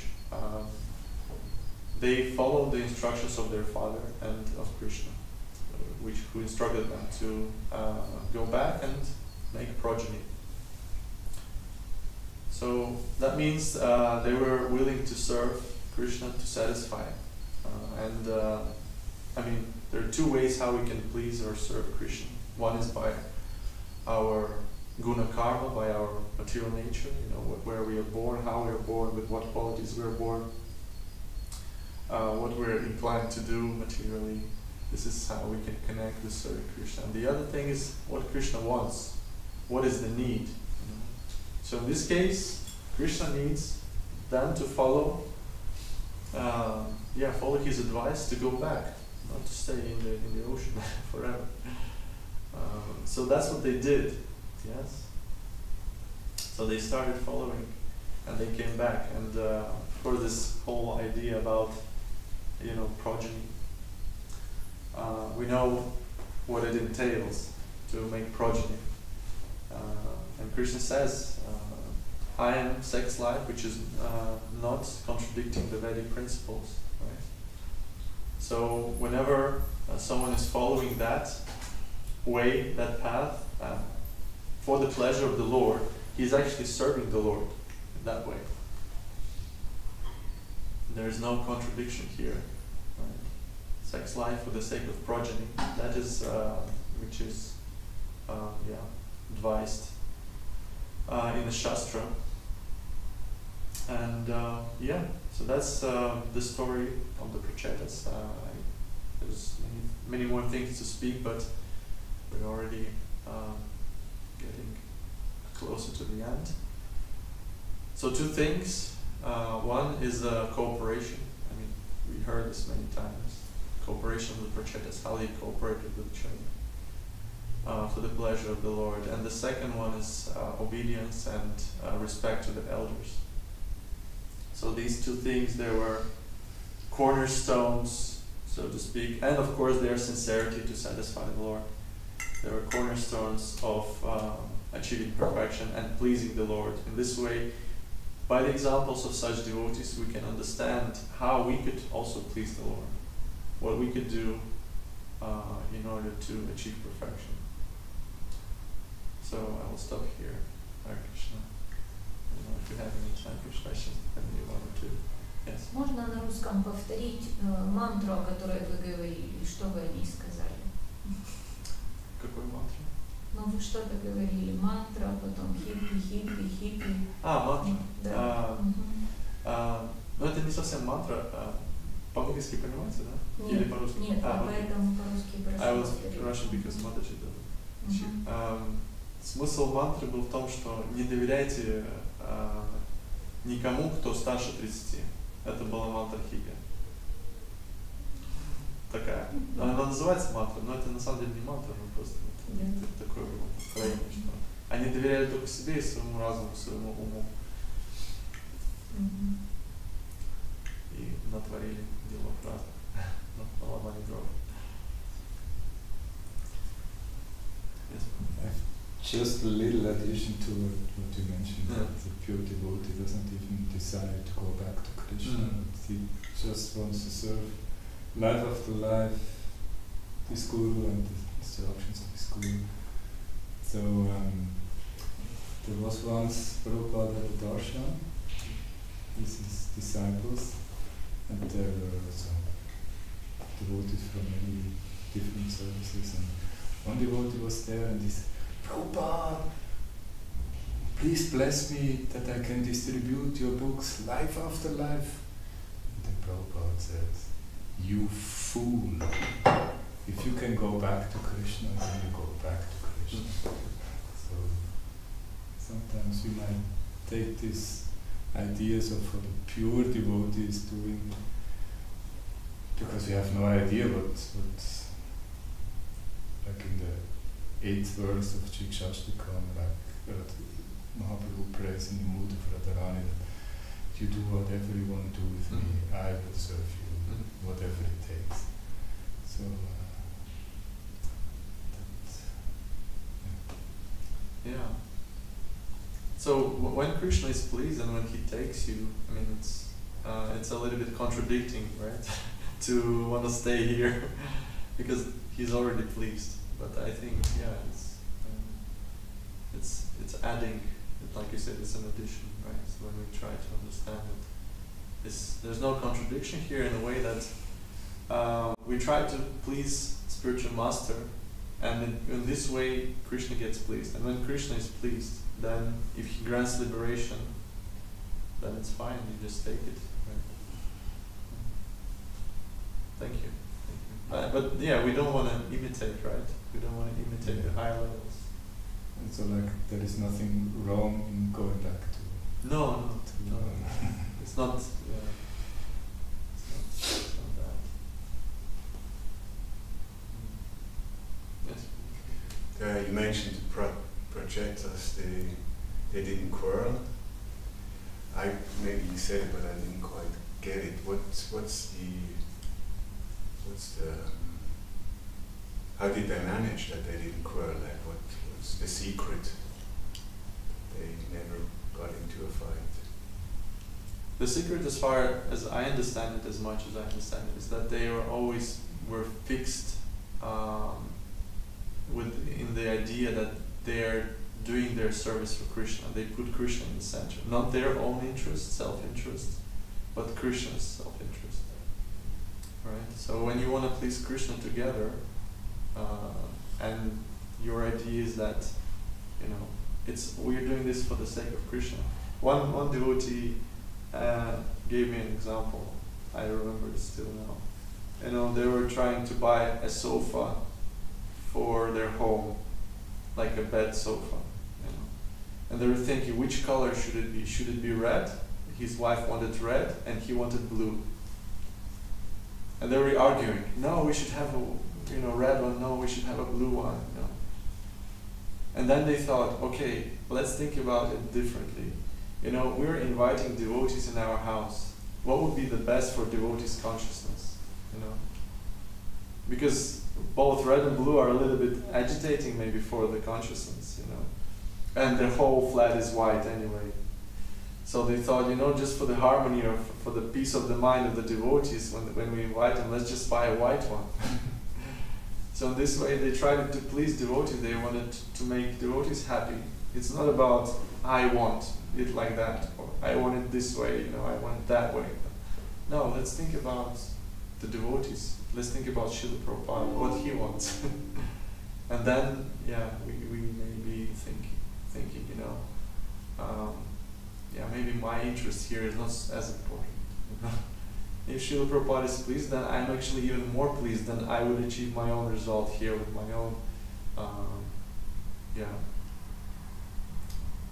they followed the instructions of their father and of Krishna, who instructed them to go back and make progeny. So that means they were willing to serve Krishna to satisfy. There are two ways how we can please or serve Krishna. One is by our guna karma, by our material nature, where we are born, how we are born, with what qualities we are born, what we're inclined to do materially. This is how we can connect with serving Krishna. And the other thing is what Krishna wants. What is the need? So in this case, Krishna needs them to follow his advice to go back, not to stay in the ocean forever. So that's what they did. Yes. So they started following, and they came back, and for this whole idea about progeny. We know what it entails to make progeny. And Krishna says, I am sex life, which is not contradicting the Vedic principles. Right? So whenever someone is following that way, that path, for the pleasure of the Lord, he's actually serving the Lord in that way. There is no contradiction here. Right? Sex life for the sake of progeny, that is which is advised in the Shastra. And so that's the story of the Prachetas. There's many more things to speak, but we're already getting closer to the end. So two things. One is cooperation. We heard this many times. Cooperation with the Prachetas, how they cooperated with each other for the pleasure of the Lord. And the second one is obedience and respect to the elders. So these two things, they were cornerstones, so to speak, and of course their sincerity to satisfy the Lord. They were cornerstones of achieving perfection and pleasing the Lord. In this way, by the examples of such devotees, we can understand how we could also please the Lord, what we could do in order to achieve perfection. So I will stop here. Hare Krishna. I don't know if you have any time for questions, maybe one or two. Yes. Можно на русском повторить мантру, о которой вы говорили, что вы о ней сказали? Какой мантра? Вы что-то говорили, мантра, потом хиппи. Мантра. Да. Это не совсем мантра. По-английски понимаете, да? Нет, или по-русски? Нет, поэтому по-русски прошу. I was Russian because Mataji doesn't. Смысл мантры был в том, что не доверяйте никому, кто старше 30. Это была мантра хиппи. Такая. Она называется мантра, но это на самом деле не мантра, но просто такое настроение, что они доверяли только себе и своему разуму, своему уму. И натворили дело разных, наломали дров. Just a little addition to what you mentioned, that the pure devotee doesn't even desire to go back to Krishna. He just wants to serve life after life, this guru and the instructions of this guru. So there was once Prabhupada at the darshan, with his disciples, and there were also devotees from many different services, and one devotee was there and he said, Prabhupada, please bless me that I can distribute your books life after life. And then Prabhupada said, you fool, if you can go back to Krishna, then you go back to Krishna. So sometimes we might take these ideas of what a pure devotee is doing, because we have no idea what like in the 8th verse of Chikshashtikam, like Mahaprabhu prays in the mood of Radharani that you do whatever you want to do with me, I will serve you, whatever it takes. So yeah. So when Krishna is pleased and when he takes you, I mean it's a little bit contradicting, right? To want to stay here because he's already pleased. But I think it's adding. Like you said, it's an addition, right? So when we try to understand it, there's no contradiction here in a way that we try to please spiritual master, and in this way Krishna gets pleased. And when Krishna is pleased, then if he grants liberation, then it's fine, you just take it, right? Thank you. But yeah, we don't want to imitate, right? We don't want to imitate the higher levels. And so like there is nothing wrong in going back to... No. It's not, it's not that. Yes. You mentioned the Prachetas, they didn't quarrel. Maybe you said it, but I didn't quite get it. What's the how did they manage that they didn't quarrel? Like what's the secret? They never got into a fight. The secret, as far as I understand it, as much as I understand it, is that they were fixed in the idea that they are doing their service for Krishna. They put Krishna in the center, not their own interest, self-interest, but Krishna's self-interest. Right. So when you want to please Krishna together, and your idea is that, we're doing this for the sake of Krishna. One devotee gave me an example. I remember it still now. They were trying to buy a sofa for their home, like a bed sofa. And they were thinking, which color should it be? Should it be red? His wife wanted red, and he wanted blue. And they were arguing. No, we should have a red one. No, we should have a blue one. And then they thought, okay, let's think about it differently. We're inviting devotees in our house. What would be the best for devotees' consciousness? Because both red and blue are a little bit agitating maybe for the consciousness, and the whole flat is white anyway. So they thought, just for the harmony or for the peace of the mind of the devotees, when we invite them, let's just buy a white one. So in this way, they tried to please devotees. They wanted to make devotees happy. It's not about, I want it like that, or I want it this way, I want it that way. No, let's think about the devotees. Let's think about Srila Prabhupada, what he wants. And then, we may be thinking, maybe my interest here is not as important. If Srila Prabhupada is pleased, then I'm actually even more pleased. Then I would achieve my own result here with my own,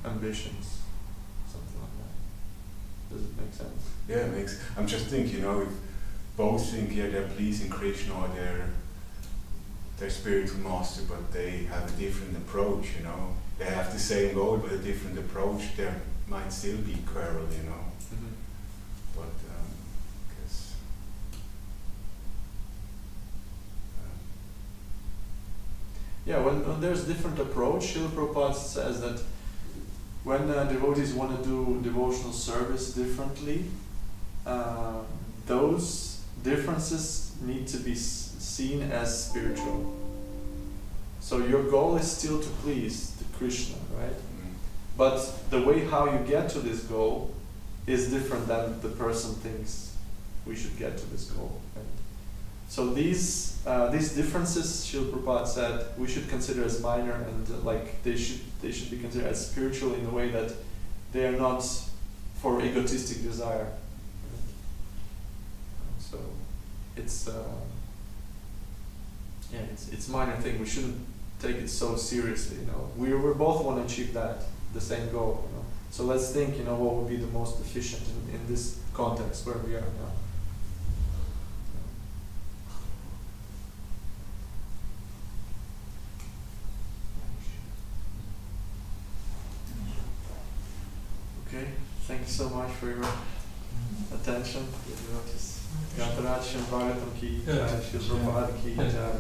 ambitions, something like that. Does it make sense? Yeah, it makes. I'm just thinking, if both think they're pleasing Krishna or they're spiritual master, but they have a different approach. They have the same goal but a different approach. There might still be quarrel. Mm-hmm. But I guess. When there's different approach, Srila Prabhupada says that when devotees want to do devotional service differently, those differences need to be seen as spiritual. So your goal is still to please Krishna, right? But the way how you get to this goal is different than the person thinks we should get to this goal. And so these differences, Srila Prabhupada said, we should consider as minor, and like they should be considered as spiritual in a way that they are not for egotistic desire. So it's it's minor thing. We shouldn't take it so seriously. We both want to achieve the same goal. So let's think, what would be the most efficient in this context where we are now. Okay, thank you so much for your attention. Gatarachan Bhagavatam ki jai, Srila Prabhupada ki jai.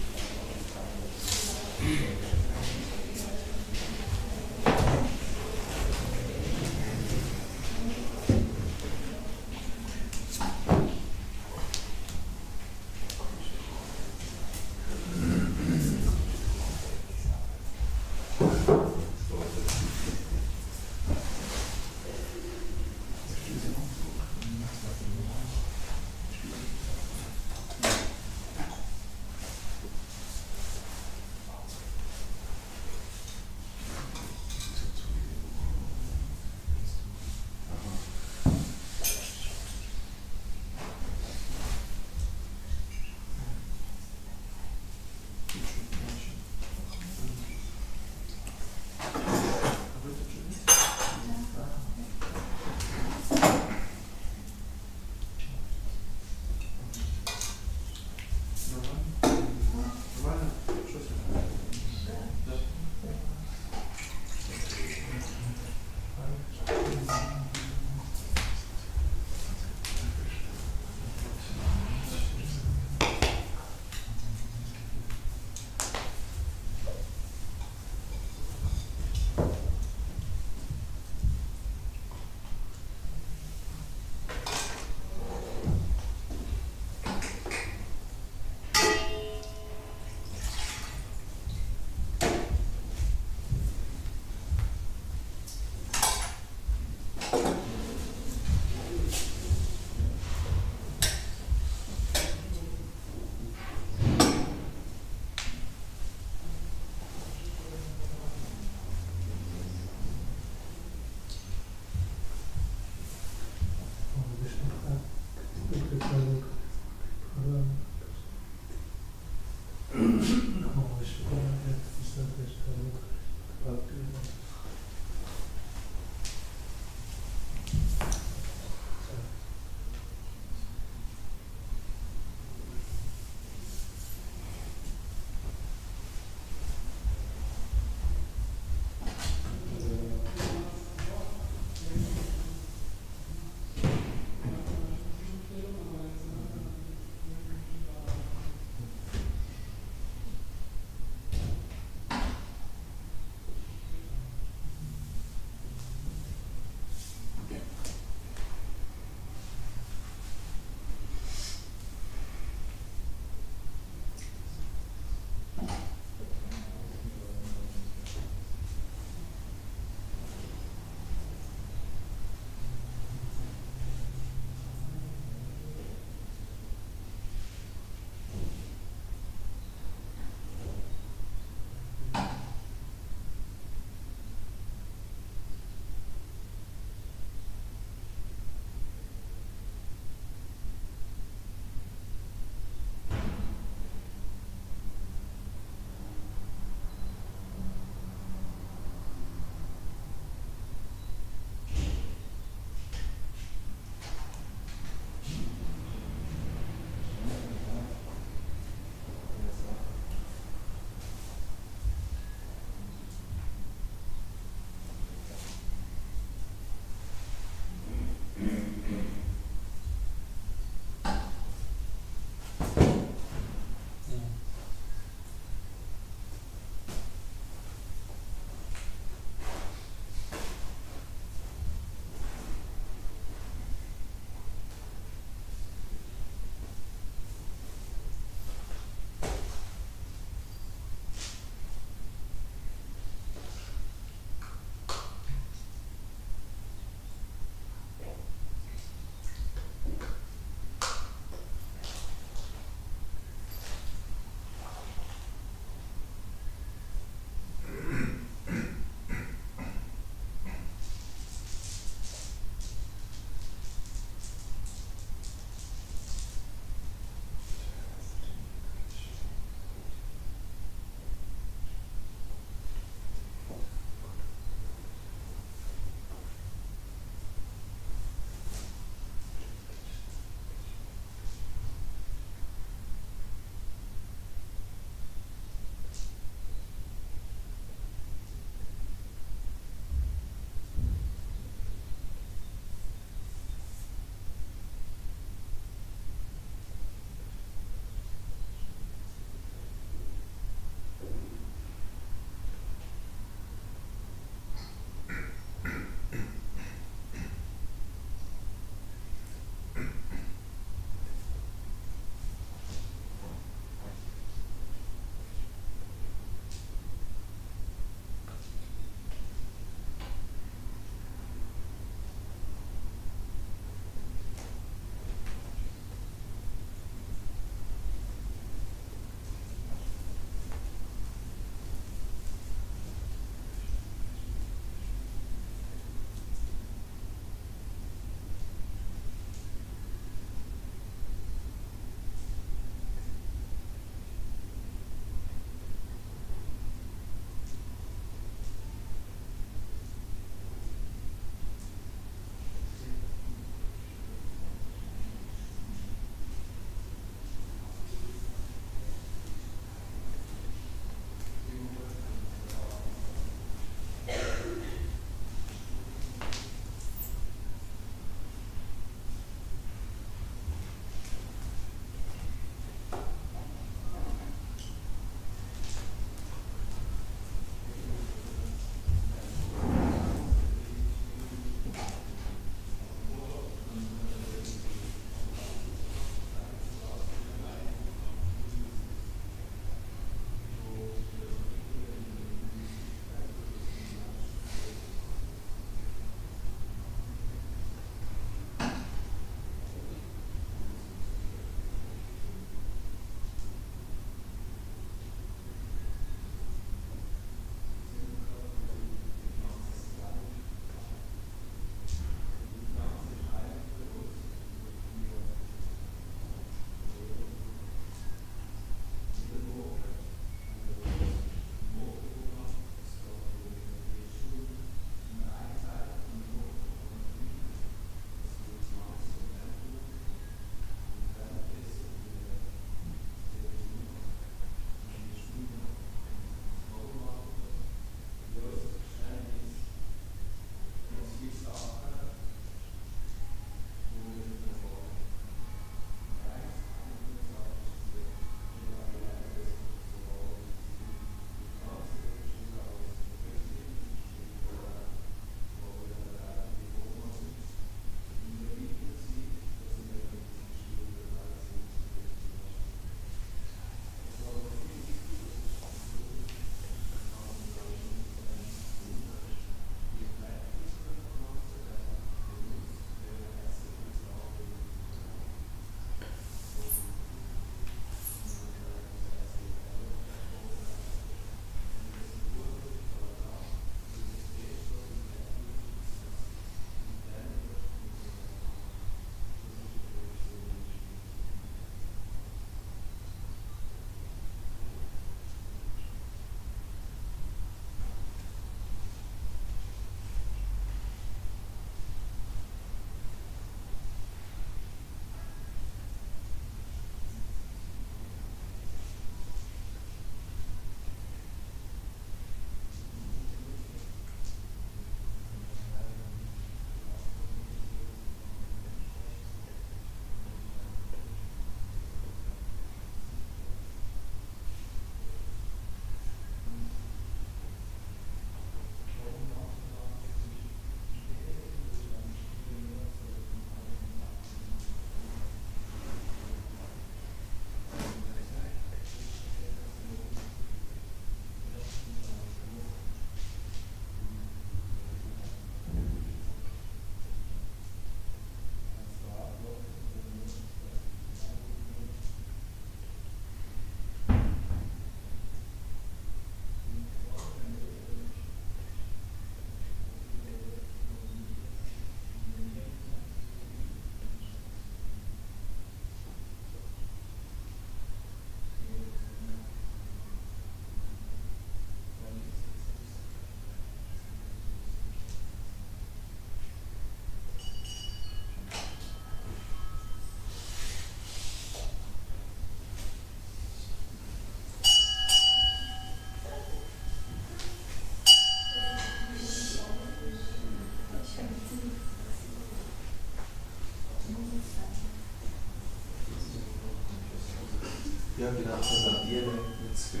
genau, dann die mit zu viel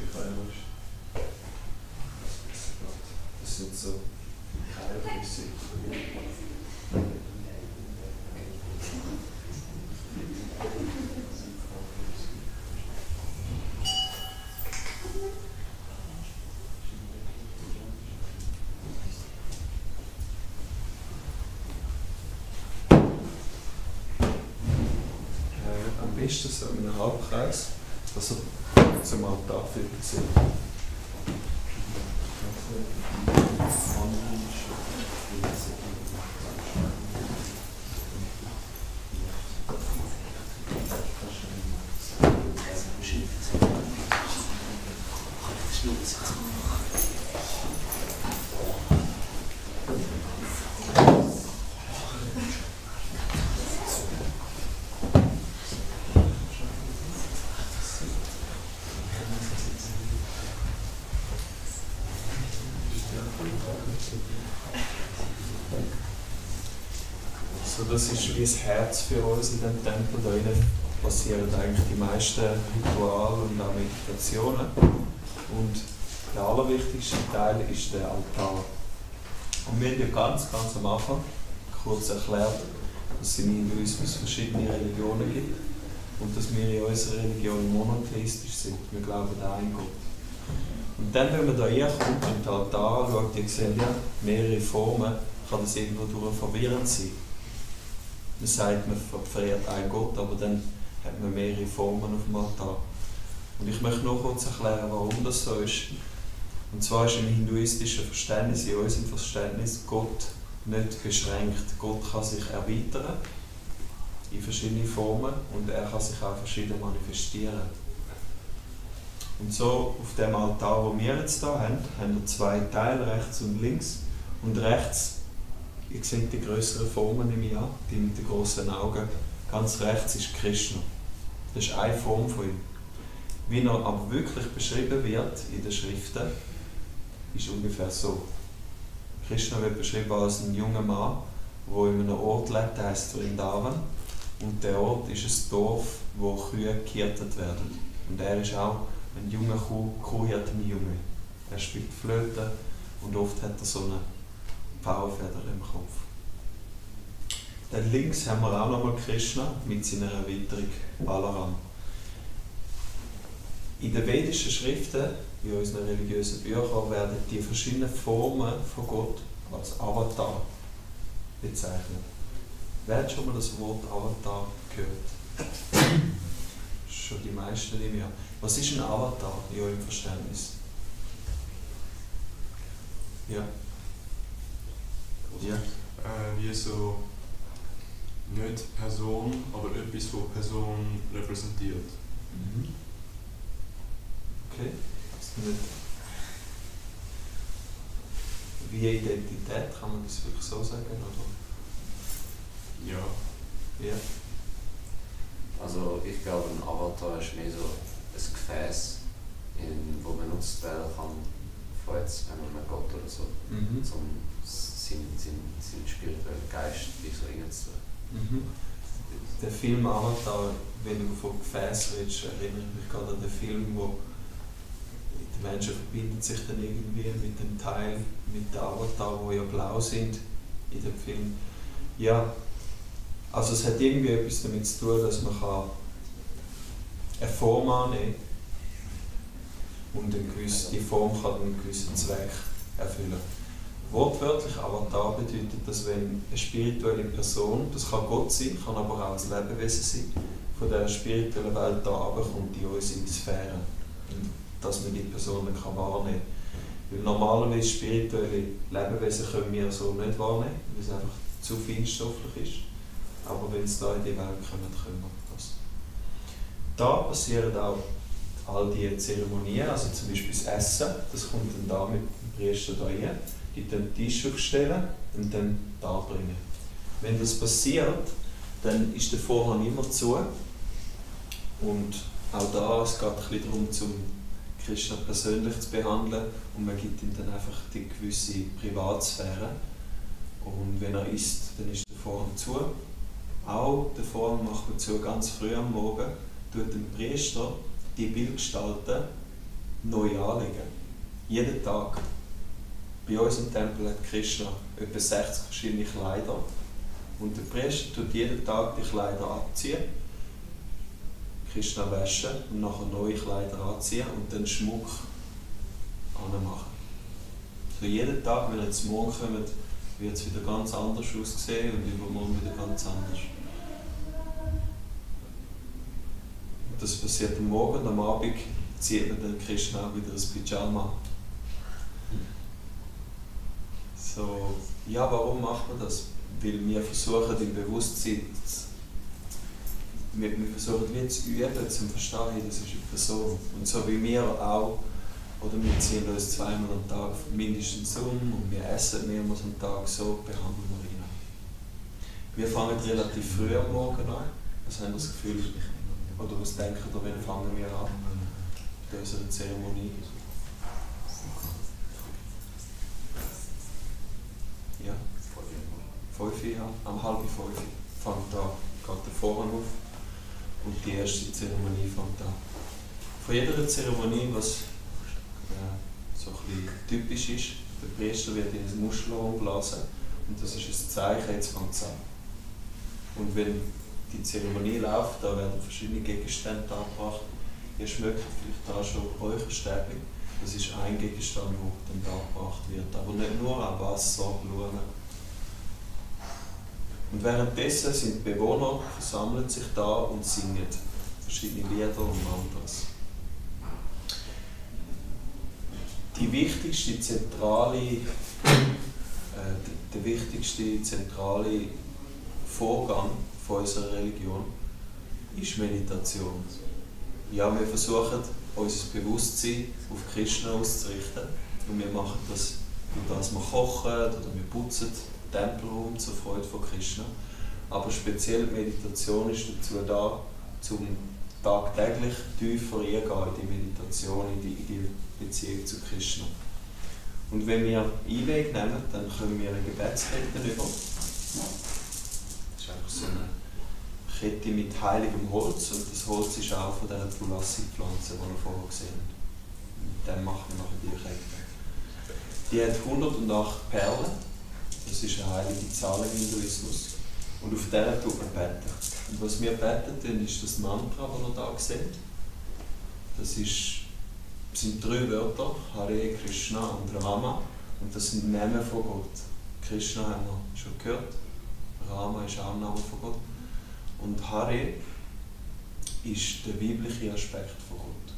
das sind so Keilrisse. Am besten so in einem Halbkreis, dass er zum Altar führt. So, das ist wie das Herz für uns in diesem Tempel. Da drinnen passieren eigentlich die meisten Rituale und auch Meditationen. Und der allerwichtigste Teil ist der Altar. Und wir haben ja ganz am Anfang kurz erklärt, dass es in Hinduismus verschiedene Religionen gibt und dass wir in unserer Religion monotheistisch sind. Wir glauben an einen Gott. Und dann, wenn man da herkommt und den Altar anschaut, ihr seht ja mehrere Formen, kann das irgendwo durch verwirrend sein. Man sagt, man verehrt einen Gott, aber dann hat man mehrere Formen auf dem Altar. Und ich möchte noch kurz erklären, warum das so ist. Und zwar ist im hinduistischen Verständnis, in unserem Verständnis, Gott nicht beschränkt. Gott kann sich erweitern in verschiedene Formen und er kann sich auch verschieden manifestieren. Und so auf dem Altar, den wir jetzt hier haben wir zwei Teile, rechts und links. Und rechts, ihr seht die grösseren Formen in mir an, die mit den grossen Augen. Ganz rechts ist Krishna. Das ist eine Form von ihm. Wie er aber wirklich beschrieben wird in den Schriften, ist ungefähr so. Krishna wird beschrieben als ein junger Mann, der in einem Ort lebt, der heisst Vrindavan. Und der Ort ist ein Dorf, wo Kühe gehirtet werden. Und er ist auch ein junger Kuhhirtenjunge. Er spielt Flöte und oft hat er so eine Pfauenfeder im Kopf. Dann links haben wir auch nochmal Krishna mit seiner Erweiterung Balaram. In den vedischen Schriften, in unseren religiösen Büchern, werden die verschiedenen Formen von Gott als Avatar bezeichnet. Wer hat schon mal das Wort Avatar gehört? Schon die meisten nicht mehr. Was ist ein Avatar in eurem Verständnis? Ja. Ja. Wie so nicht Person, aber etwas, was Person repräsentiert. Mhm. Okay. Nicht wie Identität, kann man das wirklich so sagen? Oder? Ja. Ja. Also ich glaube, ein Avatar ist mehr so ein Gefäß, wo benutzt werden kann, von jetzt einem Gott oder so, um seinen spirituellen Geist wie so reinzutun. Mhm. Der Film Avatar, wenn du von Gefäß redest, erinnere ich mich gerade an den Film, wo die Menschen verbinden sich dann irgendwie mit dem Teil, mit den Avatar, die ja blau sind in dem Film. Ja, also es hat irgendwie etwas damit zu tun, dass man eine Form annehmen kann und die Form kann einen gewissen Zweck erfüllen. Wortwörtlich Avatar bedeutet, dass wenn eine spirituelle Person, das kann Gott sein, kann aber auch ein Lebewesen sein, von dieser spirituellen Welt da runterkommt in unsere Sphäre. Und dass man die Person dann wahrnehmen kann. Weil normalerweise spirituelle Lebewesen können wir so nicht wahrnehmen, weil es einfach zu feinstofflich ist. Aber wenn es da in die Welt kommt, können wir das. Da passieren auch all diese Zeremonien, also zum Beispiel das Essen, das kommt dann da mit dem Priester da rein, die den Tisch aufstellen und dann da bringen. Wenn das passiert, dann ist der Vorhang immer zu und auch da, es geht ein bisschen darum, zum Krishna persönlich zu behandeln und man gibt ihm dann einfach die gewisse Privatsphäre. Und wenn er isst, dann ist der Vorhang zu. Auch den Vorhang macht man zu ganz früh am Morgen, tut den Priester die Bildgestalten neu anlegen. Jeden Tag. Bei uns im Tempel hat Krishna etwa 60 verschiedene Kleider. Und der Priester tut jeden Tag die Kleider abziehen, Krishna waschen und nachher neue Kleider anziehen und dann Schmuck anmachen. So jeden Tag, wenn ihr jetzt morgen kommt, wird es wieder ganz anders aussehen und übermorgen wieder ganz anders. Das passiert am Morgen und am Abend zieht man dann Krishna auch wieder ein Pyjama. So, ja, warum macht man das? Weil wir versuchen im Bewusstsein, wir versuchen wie zu üben, zum Verstehen, hey, das ist eine Person. Und so wie wir auch, oder wir ziehen uns zweimal am Tag mindestens um und wir essen mehrmals am Tag, so behandeln wir ihn. Wir fangen relativ früh am Morgen an. Was haben wir das Gefühl? Oder was denken ihr, wann fangen wir an? Bei unserer Zeremonie. Ja. 5 Uhr, ja. Am 4:30 fängt da, geht der Vorhang auf und die erste Zeremonie fängt an. Von jeder Zeremonie, was so ein bisschen typisch ist, der Priester wird in ein Muschelrohr umblasen und das ist ein Zeichen, jetzt fängt es an. Und wenn die Zeremonie läuft, da werden verschiedene Gegenstände angebracht. Ihr schmeckt vielleicht da schon Räucherstäbchen. Das ist ein Gegenstand, der dann angebracht wird, aber nicht nur an Wasser, Blumen. Und währenddessen sind die Bewohner, versammeln sich da und singen verschiedene Lieder und Mantras. Der wichtigste zentrale Vorgang von unserer Religion ist Meditation. Ja, wir versuchen, unser Bewusstsein auf Krishna auszurichten. Und wir machen das, indem wir kochen oder wir putzen den Tempelraum zur Freude von Krishna. Aber speziell Meditation ist dazu da, um tagtäglich tiefer eingehen in die Meditation, in die Beziehung zu Krishna. Und wenn wir Einweg nehmen, dann können wir eine Gebetskette über. Das ist einfach so eine Kette mit heiligem Holz und das Holz ist auch von dieser Tulasi-Pflanze, die wir vorher gesehen haben. Mit dem machen wir nachher die Kette. Die hat 108 Perlen, das ist eine heilige Zahl im Hinduismus. Und auf der tut man beten. Und was wir beten, ist das Mantra, das ihr da seht. Das sind 3 Wörter, Hare, Krishna und Rama. Und das sind Namen von Gott. Krishna haben wir schon gehört, Rama ist auch ein Name von Gott. Und Hare ist der weibliche Aspekt von Gott.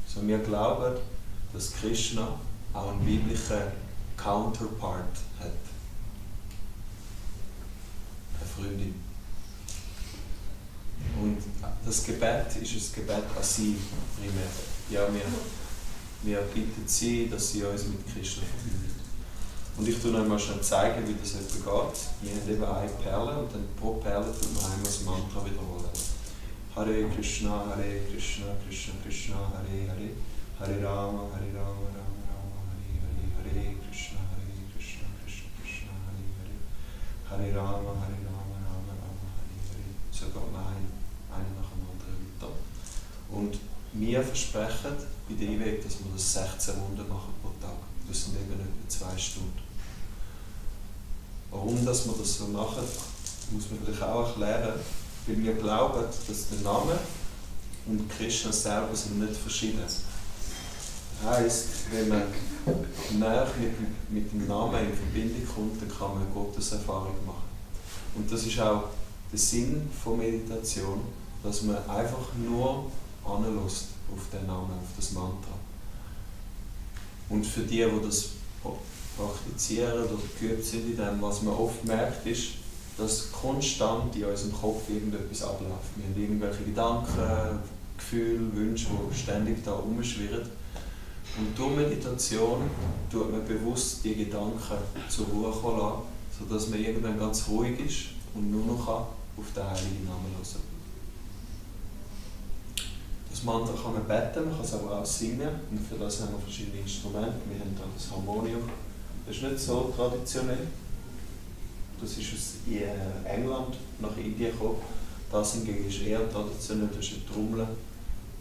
So, wir glauben, dass Krishna auch einen weiblichen Counterpart hat. Eine Freundin. Und das Gebet ist ein Gebet an sie primär. Ja, wir bitten sie, dass sie uns mit Krishna verbindet. Und ich tue euch mal schnell zeigen, wie das etwa geht. Wir haben eben eine Perle und dann pro Perle tut man einmal das Mantra wiederholen. Hare Krishna, Krishna Krishna, Hare Hare, Hare Rama, Rama Rama, Hare Hare, Hare Krishna, Krishna Krishna, Hare Hare, Hare Rama, Rama Rama, Hare Hare. So geht man eine nach dem anderen weiter. Und wir versprechen bei der Einweg, dass wir das 16 Runden machen pro Tag. Das sind eben etwa 2 Stunden. Warum dass wir das so machen, muss man vielleicht auch erklären, weil wir glauben, dass der Name und Krishna selber sind nicht verschieden. Das heisst, wenn man näher mit dem Namen in Verbindung kommt, dann kann man eine Gotteserfahrung machen. Und das ist auch der Sinn von Meditation, dass man einfach nur anlässt auf den Namen, auf das Mantra. Und für die das praktizieren oder geübt sind in dem, was man oft merkt, ist, dass konstant in unserem Kopf irgendetwas abläuft. Wir haben irgendwelche Gedanken, Gefühle, Wünsche, die ständig da rumschwirren. Und durch Meditation tut man bewusst die Gedanken zur Ruhe kommen lassen, sodass man irgendwann ganz ruhig ist und nur noch auf den heiligen Namen hören. Das Mantra kann man beten, man kann es aber auch singen und für das haben wir verschiedene Instrumente. Wir haben hier das Harmonium, das ist nicht so traditionell, das ist aus England nach Indien gekommen. Das hingegen ist eher traditionell, das ist eine Trommel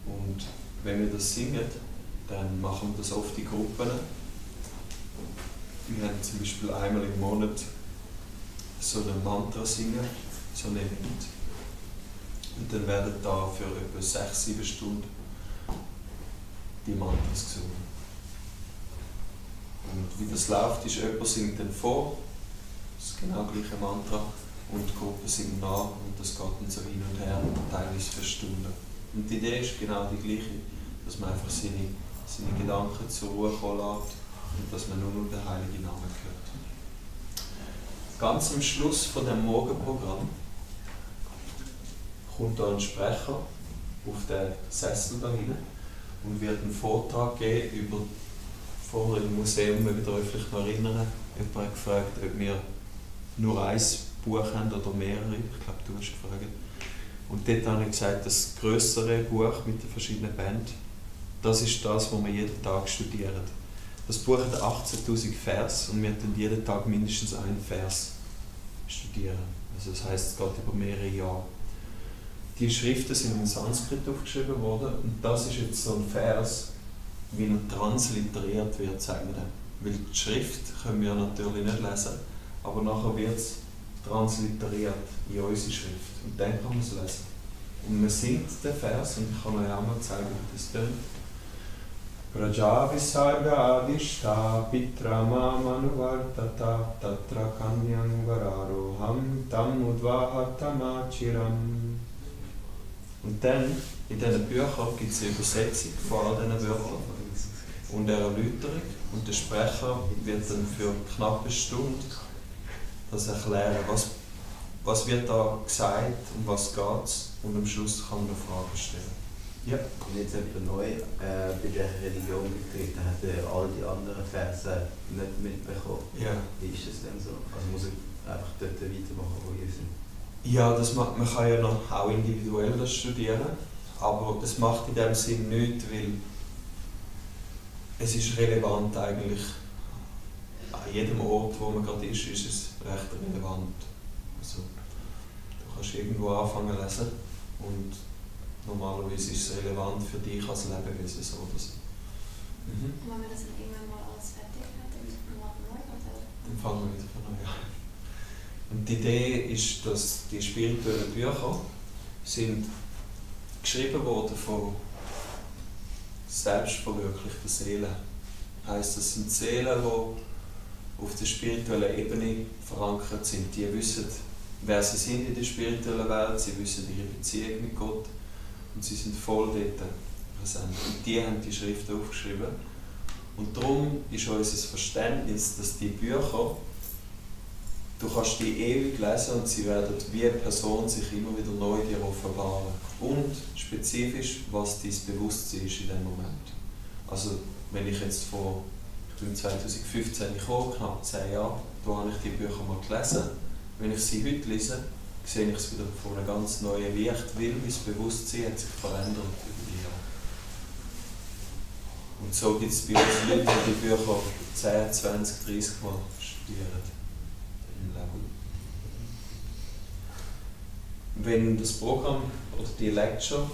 und wenn wir das singen, dann machen wir das oft in Gruppen. Wir haben zum Beispiel einmal im Monat so ein Mantra singen, so ein Event. Und dann werden da für etwa 6-7 Stunden die Mantras gesungen. Und wie das läuft, ist, jemand singt dann vor, das genau gleiche Mantra, und die Gruppe singt nach und das geht dann so hin und her, teilweise für Stunden. Und die Idee ist genau die gleiche, dass man einfach seine Gedanken zur Ruhe kommen lässt und dass man nur noch den heiligen Namen hört. Ganz am Schluss von dem Morgenprogramm kommt da ein Sprecher auf den Sessel da hinten und wird einen Vortrag geben über, vorher im Museum, wenn ihr euch vielleicht noch erinnern, jemand hat gefragt, ob wir nur ein Buch haben oder mehrere, ich glaube du hast gefragt. Und dort habe ich gesagt, das grössere Buch mit den verschiedenen Bänden, das ist das, was wir jeden Tag studieren. Das Buch hat 18'000 Vers und wir können jeden Tag mindestens einen Vers studieren. Also das heisst, es geht über mehrere Jahre. Die Schriften sind in Sanskrit aufgeschrieben worden und das ist jetzt so ein Vers, wie er transliteriert wird, sagen wir dann. Weil die Schrift können wir natürlich nicht lesen, aber nachher wird es transliteriert in unsere Schrift und dann kann man es lesen. Und man singt den Vers und ich kann euch auch mal zeigen, wie das tönt. Prajavisarga adishta pitra mamanuvartata tatra kanyam vararoham tam udvahatamachiram. Und dann, in diesen Büchern gibt es eine Übersetzung von all diesen Wörtern und eine Erläuterung. Und der Sprecher wird dann für knapp eine Stunde das erklären, was wird da gesagt, um was geht es, und am Schluss kann man Fragen stellen. Ja. Wenn jetzt jemand neu bei der Religion getreten hat, all die anderen Verse nicht mitbekommen. Ja. Wie ist es denn so? Also muss er einfach dort weitermachen, wo wir sind? Ja, man kann ja noch auch individuell das studieren, aber es macht in dem Sinn nichts, weil es ist relevant eigentlich. An jedem Ort, wo man gerade ist es recht relevant. Also, du kannst irgendwo anfangen zu lesen und normalerweise ist es relevant für dich als Lebewesen so oder so. Und wenn man das dann irgendwann mal alles fertig hat, dann machen wir neu, oder? Dann fangen wir wieder von neu an. Und die Idee ist, dass die spirituellen Bücher sind geschrieben worden von selbstverwirklichten Seelen. Heisst, das sind Seelen, die auf der spirituellen Ebene verankert sind. Die wissen, wer sie sind in der spirituellen Welt, sie wissen ihre Beziehung mit Gott und sie sind voll dort präsent. Und die haben die Schriften aufgeschrieben. Und darum ist unser Verständnis, dass die Bücher, du kannst die ewig lesen und sie werden wie eine Person sich immer wieder neu dir offenbaren. Und spezifisch, was dein Bewusstsein ist in dem Moment. Also, wenn ich jetzt ich bin 2015 gekommen, knapp 10 Jahre, da habe ich die Bücher mal gelesen. Wenn ich sie heute lese, sehe ich es wieder von einem ganz neuen Licht, weil mein Bewusstsein hat sich verändert über die Jahre. Und so gibt es bei uns Leute, die die Bücher 10, 20, 30 Mal studieren im Leben. Wenn das Programm oder die Lecture,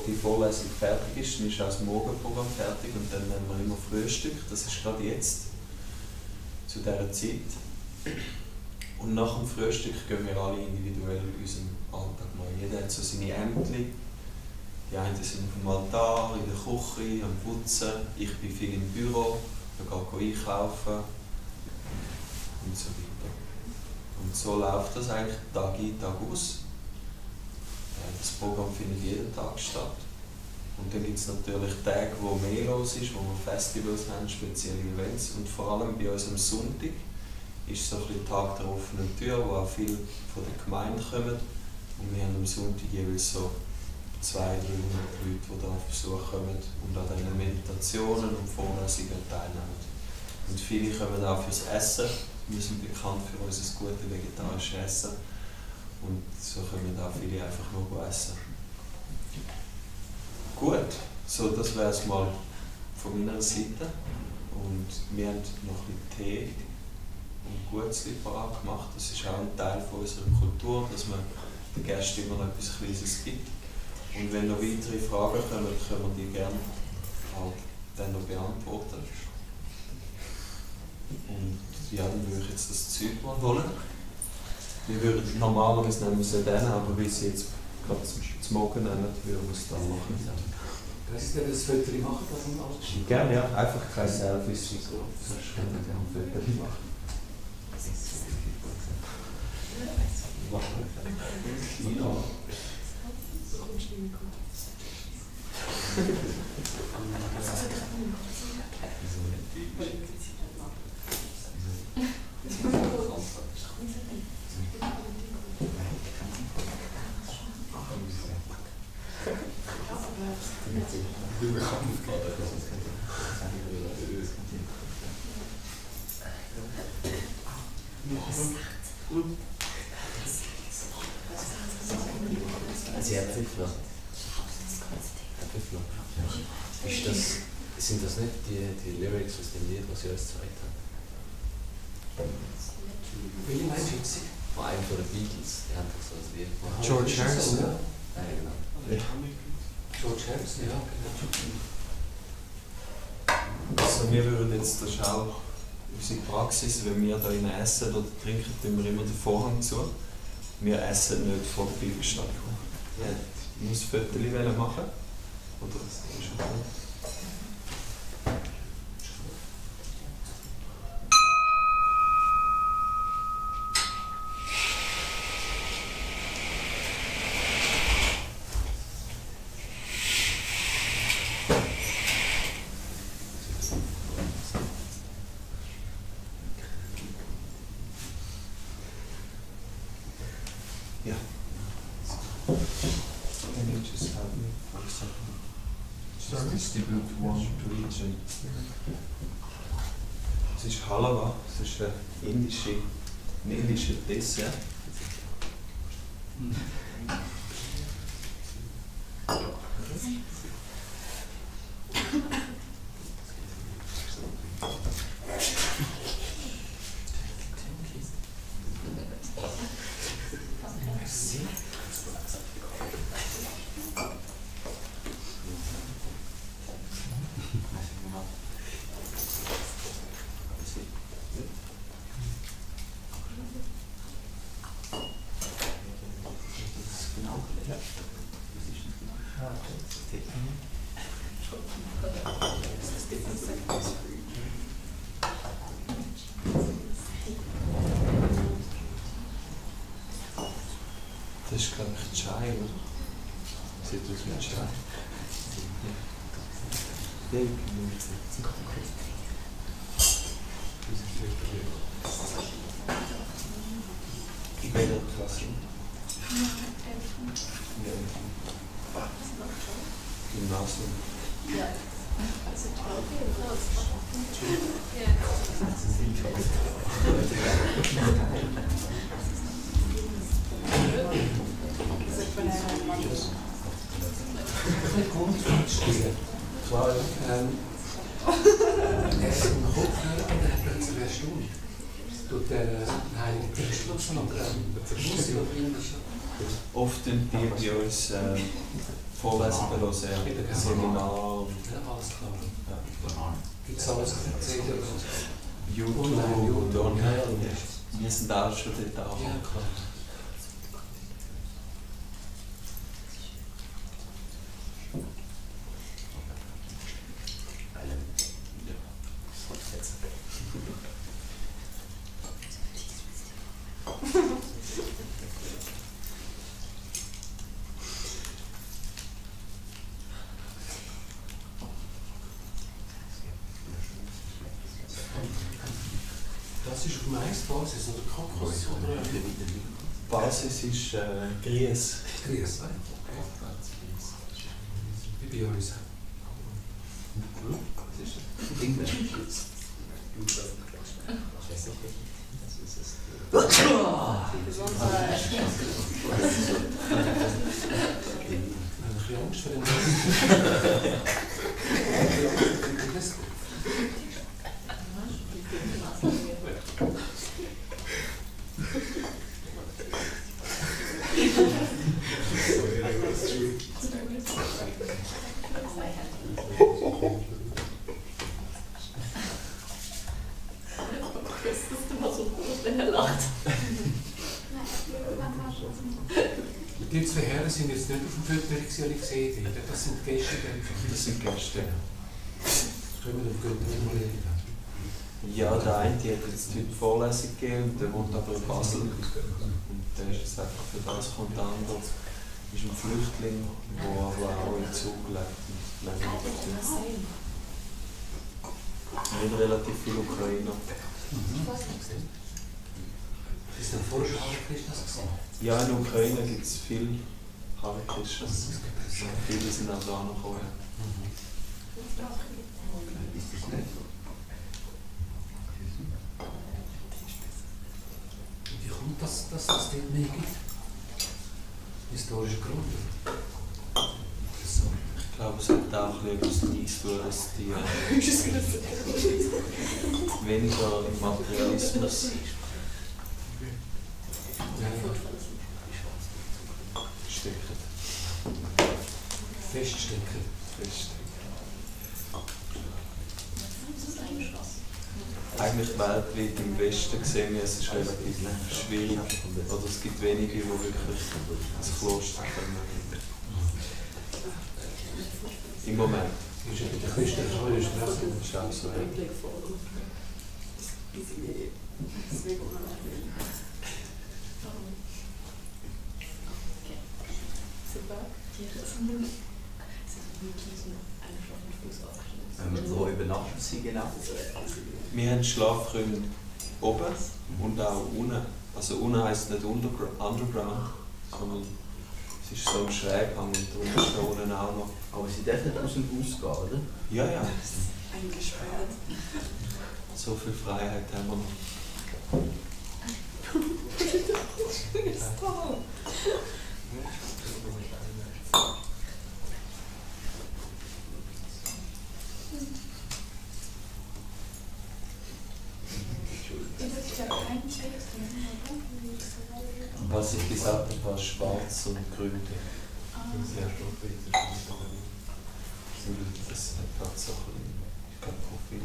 die Vorlesung fertig ist, dann ist auch das Morgenprogramm fertig und dann nehmen wir immer Frühstück. Das ist gerade jetzt, zu dieser Zeit. Und nach dem Frühstück gehen wir alle individuell in unserem Alltag neu. Jeder hat so seine Ämter. Die einen sind auf dem Altar, in der Küche, am Putzen. Ich bin viel im Büro, da gehe ich einkaufen und so weiter. Und so läuft das eigentlich Tag ein, Tag aus. Das Programm findet jeden Tag statt. Und dann gibt es natürlich Tage, wo mehr los ist, wo wir Festivals haben, spezielle Events. Und vor allem bei uns am Sonntag ist so ein bisschen Tag der offenen Tür, wo auch viele von der Gemeinde kommen. Und wir haben am Sonntag jeweils so 200-300 Leute, die da auf Besuch kommen und an diesen Meditationen und Vorlesungen teilnehmen. Und viele kommen auch fürs Essen. Wir sind bekannt für unser gutes vegetarisches Essen. Und so kommen auch viele einfach nur essen. Gut, so das wäre es mal von meiner Seite. Und wir haben noch ein bisschen Tee und Gutzli parat gemacht. Das ist auch ein Teil von unserer Kultur, dass man den Gästen immer noch etwas Kleines gibt. Und wenn noch weitere Fragen kommen, können wir die gerne auch dann noch beantworten. Und ja, dann würde ich jetzt das Zeug mal holen. Wir würden normalerweise nehmen wir es dann, aber weil sie jetzt gerade zum Morgen nehmen, würden wir es dann machen. Kannst du denn das Foto machen, das wir alles geschickt? Gerne, ja. Einfach kein Selfie, sonst können wir ein Foto machen. Also Erdäpfel. Ist das, sind das nicht die Lyrics aus dem Lied, was Sie uns gezeigt haben? Welche meinst du jetzt? Von einem von den Beatles, die haben doch so ein Lied gemacht. George Harrison, ja? Ja, genau. George Harrison, ja, genau. Also wir würden jetzt, das ist auch unsere Praxis, wenn wir hier essen oder trinken, tun wir immer den Vorhang zu. Wir essen nicht vor der Bibelstadt. Ja, ich muss ein Foto machen. Oder das ist schon gut. Ja. Can you just help me for a second? Just distribute one to each. Es ist Halava, es ist ein indischer Dessert. Das ist, glaube ich, Chai, oder? Sieht aus wie Chai. Ja, ich bin nicht. In welcher Klasse? Gymnasium. Ja. Also 12. Klar, er ist im Kopfhörer und er hat plötzlich eine Stunde. Tut der Heilige Christus noch Oft die uns Vorlesungen hören, Seminar und alles klar. ja. Gibt es alles erzählt? YouTube und wir sind auch schon dort auch. Ja, klar. Das ist auf dem Eisbasis oder Kokos oder Basis ist Grieß. Grieß. Wie bei uns. Ich habe Angst vor den sind jetzt nicht auf dem Foto, die ich gesehen habe. Das sind Gäste. Das sind Gäste. Können wir den mal reden? Ja, der eine hat jetzt heute Vorlesung gegeben und der wohnt aber in Basel. Und der ist jetzt einfach für das kommt. Der andere ist ein Flüchtling, der aber auch in Zug lebt und länger unterstützt. Nicht relativ viele Ukrainer. Ist denn vorher schon Hare Krishnas gesehen? Ja, in der Ukraine gibt es viele Hare Krishnas. Viele sind auch da noch gekommen. Wie kommt das, dass es dort mehr gibt? Historischer Grund? Ich glaube, es hat auch ein bisschen etwas zu tun, dass die weniger im Materialismus stecken. Feststecken. Eigentlich weltweit im Westen gesehen, es ist relativ schwierig, oder es gibt wenige, die wirklich ins Kloster kommen. Im Moment. Ist ja bei der Küste eine Straße. Das ist auch so. Wo übernachten Sie genau? Wir haben Schlafräume oben und auch unten. Also unten heisst nicht Underground, sondern es ist so ein Schräghang und darum ist da unten auch noch. Aber Sie dürfen nicht aus dem Haus gehen, oder? Ja, ja. Eingesperrt. So viel Freiheit haben wir noch. Was ich gesagt habe, war schwarz und grün. Das hat Tatsache kein Profil.